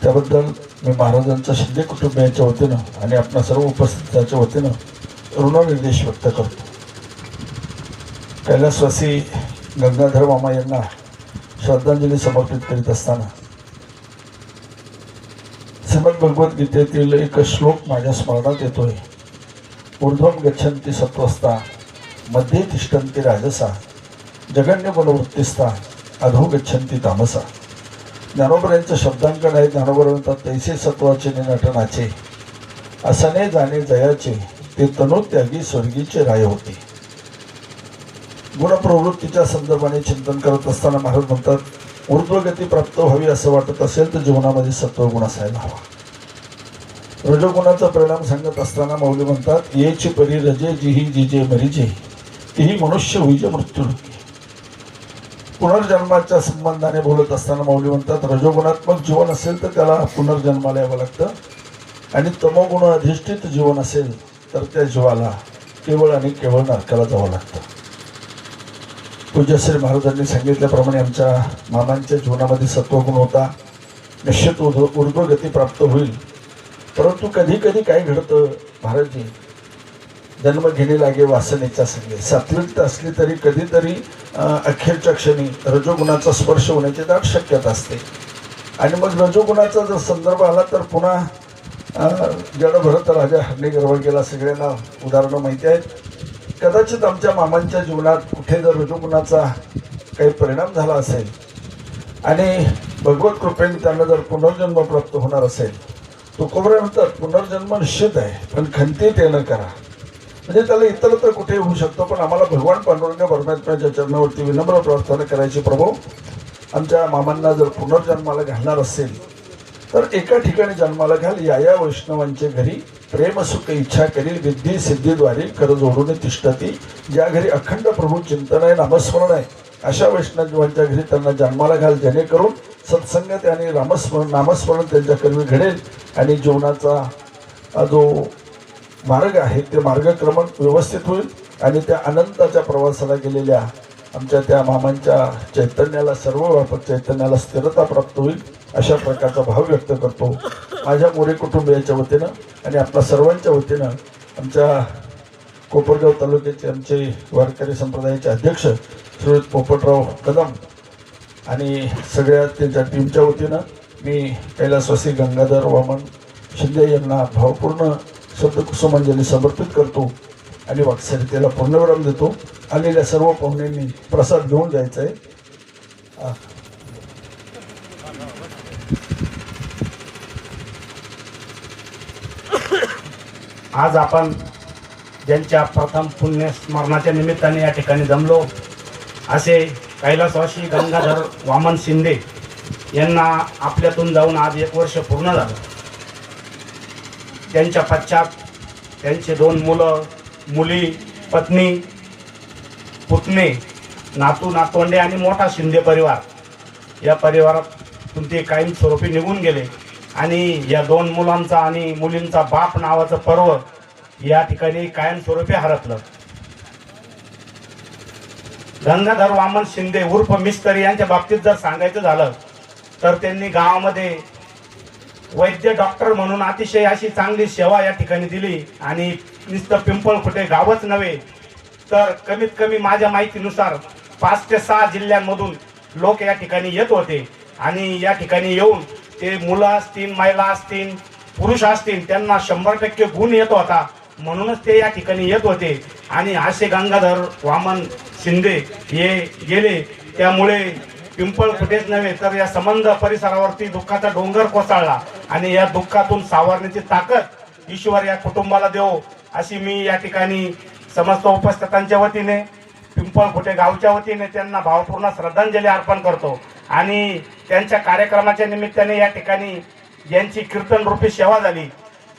[SPEAKER 5] त्याबद्दल मी महाराजांच्या शिंदे कुटुंबियांच्या वतीनं आणि आपल्या सर्व उपस्थितांच्या वतीनं ऋणनिर्देश व्यक्त करतो. कैलासवासी गंगाधर मामा यांना श्रद्धांजली समर्पित करीत असताना श्रीमद भगवद्गीतेतील एक श्लोक माझ्या स्मरणात येतोय. ऊर्ध्वं गच्छन्ति सत्त्वस्था मध्ये तिष्ठन्ति राजसा जगन्य गुणवृत्तिस्था अधो गच्छन्ति तामसा. ज्ञानोबरांच्या शब्दांकन आहे. ज्ञानोबर म्हणतात तैसे सत्वाचे नटनाचे असने जाणे जयाचे ते तनोत्यागी स्वर्गीचे राय होते. गुणप्रवृत्तीच्या संदर्भाने चिंतन करत असताना महाराज म्हणतात ऊर्ध्वगती प्राप्त व्हावी असं वाटत असेल तर जीवनामध्ये सत्वगुण असायला हवा. रजोगुणाचा परिणाम सांगत असताना मौली म्हणतात येची परी रजे जिही जिजे मरिजे तीही मनुष्य होईजे मृत्यू लोकी. पुनर्जन्माच्या संबंधाने बोलत असताना मौली म्हणतात रजोगुणात्मक जीवन असेल तर त्याला पुनर्जन्माला यावं लागतं आणि तमोगुण अधिष्ठित जीवन असेल तर त्या जीवाला केवळ आणि केवळ नरकाला जावं लागतं. पूज्यश्री महाराजांनी सांगितल्याप्रमाणे आमच्या मामांच्या जीवनामध्ये सत्वगुण होता. निश्चित ऊर्ध्वगती प्राप्त होईल. परंतु कधी कधी काय घडतं महाराजजी, जन्म घेणे लागे वासनेच्या संगे. सात्विकता असली तरी कधीतरी अखेरच्या क्षणी रजोगुणाचा स्पर्श होण्याची दाट शक्यता असते. आणि मग रजोगुणाचा जर संदर्भ आला तर पुन्हा जड भरत राजा हरणी गर्भ गेला. सगळ्यांना उदाहरणं माहिती आहेत. कदाचित आमच्या मामांच्या जीवनात कुठे जर रजोगुणाचा काही परिणाम झाला असेल आणि भगवत कृपेने त्यांना जर पुनर्जन्म प्राप्त होणार असेल तुकोबरा म्हणतात पुनर्जन्म निश्चित आहे पण खंती ते न करा. म्हणजे त्याला इतरत्र कुठे होऊ शकतो पण आम्हाला भगवान पांडुरंग परमात्म्याच्या चरणावरती विनम्र प्रार्थना करायची प्रभू आमच्या मामांना जर पुनर्जन्माला घालणार असेल तर एका ठिकाणी जन्माला घाल. या वैष्णवांचे घरी प्रेम सुख इच्छा करील विद्धी सिद्धीद्वारे कर जोडून तिष्ठती. ज्या घरी अखंड प्रभू चिंतन आहे नामस्मरण आहे अशा वैष्णवांच्या घरी त्यांना जन्माला घाल जेणेकरून सत्संगत आणि नामस्मरण त्यांच्या कर्मी घडेल आणि जीवनाचा जो मार्ग आहे ते मार्गक्रमण व्यवस्थित होईल आणि त्या अनंताच्या प्रवासाला गेलेल्या आमच्या त्या मामांच्या चैतन्याला सर्व व्यापक चैतन्याला स्थिरता प्राप्त होईल अशा प्रकारचा भाव व्यक्त करतो माझ्या मोरे कुटुंबियाच्या वतीनं आणि आपल्या सर्वांच्या वतीनं. आमच्या कोपरगाव तालुक्याचे आमचे वारकरी संप्रदायाचे अध्यक्ष श्री पोपटराव कदम आणि सगळ्या त्यांच्या टीमच्या वतीनं मी कैलासवासी गंगाधर वामन शिंदे यांना भावपूर्ण शब्दकुसुमांजली समर्पित करतो आणि वाक्सरितेला पूर्णविराम देतो. आलेल्या सर्व पाहुण्यांनी प्रसाद घेऊन जायचं आहे.
[SPEAKER 6] आज आपण ज्यांच्या प्रथम पुण्यस्मरणाच्या निमित्ताने या ठिकाणी जमलो असे कैलासवासी गंगाधर वामन शिंदे यांना आपल्यातून जाऊन आज 1 वर्ष पूर्ण झालं. त्यांच्या पश्चात त्यांचे 2 मुलं मुली पत्नी पुतणे नातू नातवंडे आणि मोठा शिंदे परिवार या परिवारातून ते कायमस्वरूपी निघून गेले आणि या 2 मुलांचा आणि मुलींचा बाप नावाचं पर्व या ठिकाणी कायमस्वरूपी हरपलं. गंगाधर वामन शिंदे उर्फ मिस्त्री यांच्या बाबतीत जर सांगायचं झालं तर त्यांनी गावामध्ये वैद्य डॉक्टर म्हणून अतिशय अशी चांगली सेवा या ठिकाणी दिली आणि नुसतं पिंपळखुटे गावच नव्हे तर कमीत कमी माझ्या माहितीनुसार 5 ते 6 जिल्ह्यांमधून लोक या ठिकाणी येत होते आणि या ठिकाणी येऊन ते मुलं असतील, महिला असतील, पुरुष असतील, त्यांना 100% गुण येत होता म्हणूनच ते या ठिकाणी येत होते. आणि असे गंगाधर वामन शिंदे हे गेले त्यामुळे पिंपळखुटेच नव्हे तर या संबंध परिसरावरती दुःखाचा डोंगर कोसळला आणि या दुःखातून सावरण्याची ताकद ईश्वर या कुटुंबाला देव अशी मी या ठिकाणी समस्त उपस्थितांच्या वतीने पिंपळखुटे गावच्या वतीने त्यांना भावपूर्ण श्रद्धांजली अर्पण करतो. आणि त्यांच्या कार्यक्रमाच्या निमित्ताने या ठिकाणी यांची कीर्तन रूपी सेवा झाली.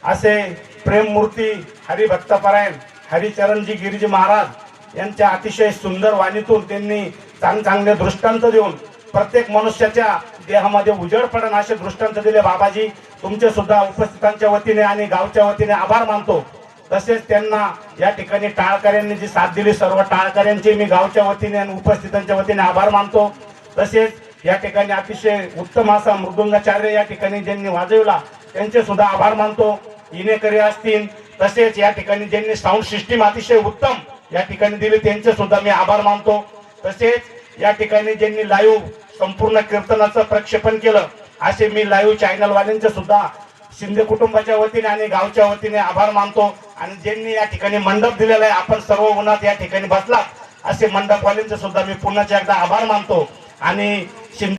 [SPEAKER 6] असे प्रेममूर्ती हरिभक्तपरायण हरिचरणजी गिरिजी महाराज यांच्या अतिशय सुंदर वाणीतून त्यांनी चांगले दृष्टांत देऊन प्रत्येक मनुष्याच्या देहामध्ये उजेड पडण असे दृष्टांत दिले. बाबाजी तुमचे सुद्धा उपस्थितांच्या वतीने आणि गावच्या वतीने आभार मानतो. तसेच त्यांना या ठिकाणी टाळकऱ्यांनी जी साथ दिली सर्व टाळकऱ्यांचे मी गावच्या वतीने आणि उपस्थितांच्या वतीने आभार मानतो. तसेच या ठिकाणी अतिशय उत्तम असा मृदुंगाचार्य या ठिकाणी ज्यांनी वाजवला त्यांचे सुद्धा आभार मानतो. इनेकरी असतील तसेच या ठिकाणी ज्यांनी साऊंड सिस्टीम अतिशय उत्तम या ठिकाणी दिली त्यांचे सुद्धा मी आभार मानतो. तसेच या ठिकाणी ज्यांनी लाईव्ह संपूर्ण कीर्तनाचं प्रक्षेपण केलं असे मी लाईव्ह चॅनलवाल्यांचे सुद्धा शिंदे कुटुंबाच्या वतीने आणि गावच्या वतीने आभार मानतो. आणि ज्यांनी या ठिकाणी मंडप दिलेला आहे आपण सर्व उन्हात या ठिकाणी बसलात असे मंडपवाल्यांचे सुद्धा मी पुन्हा एकदा आभार मानतो. आणि शिंदे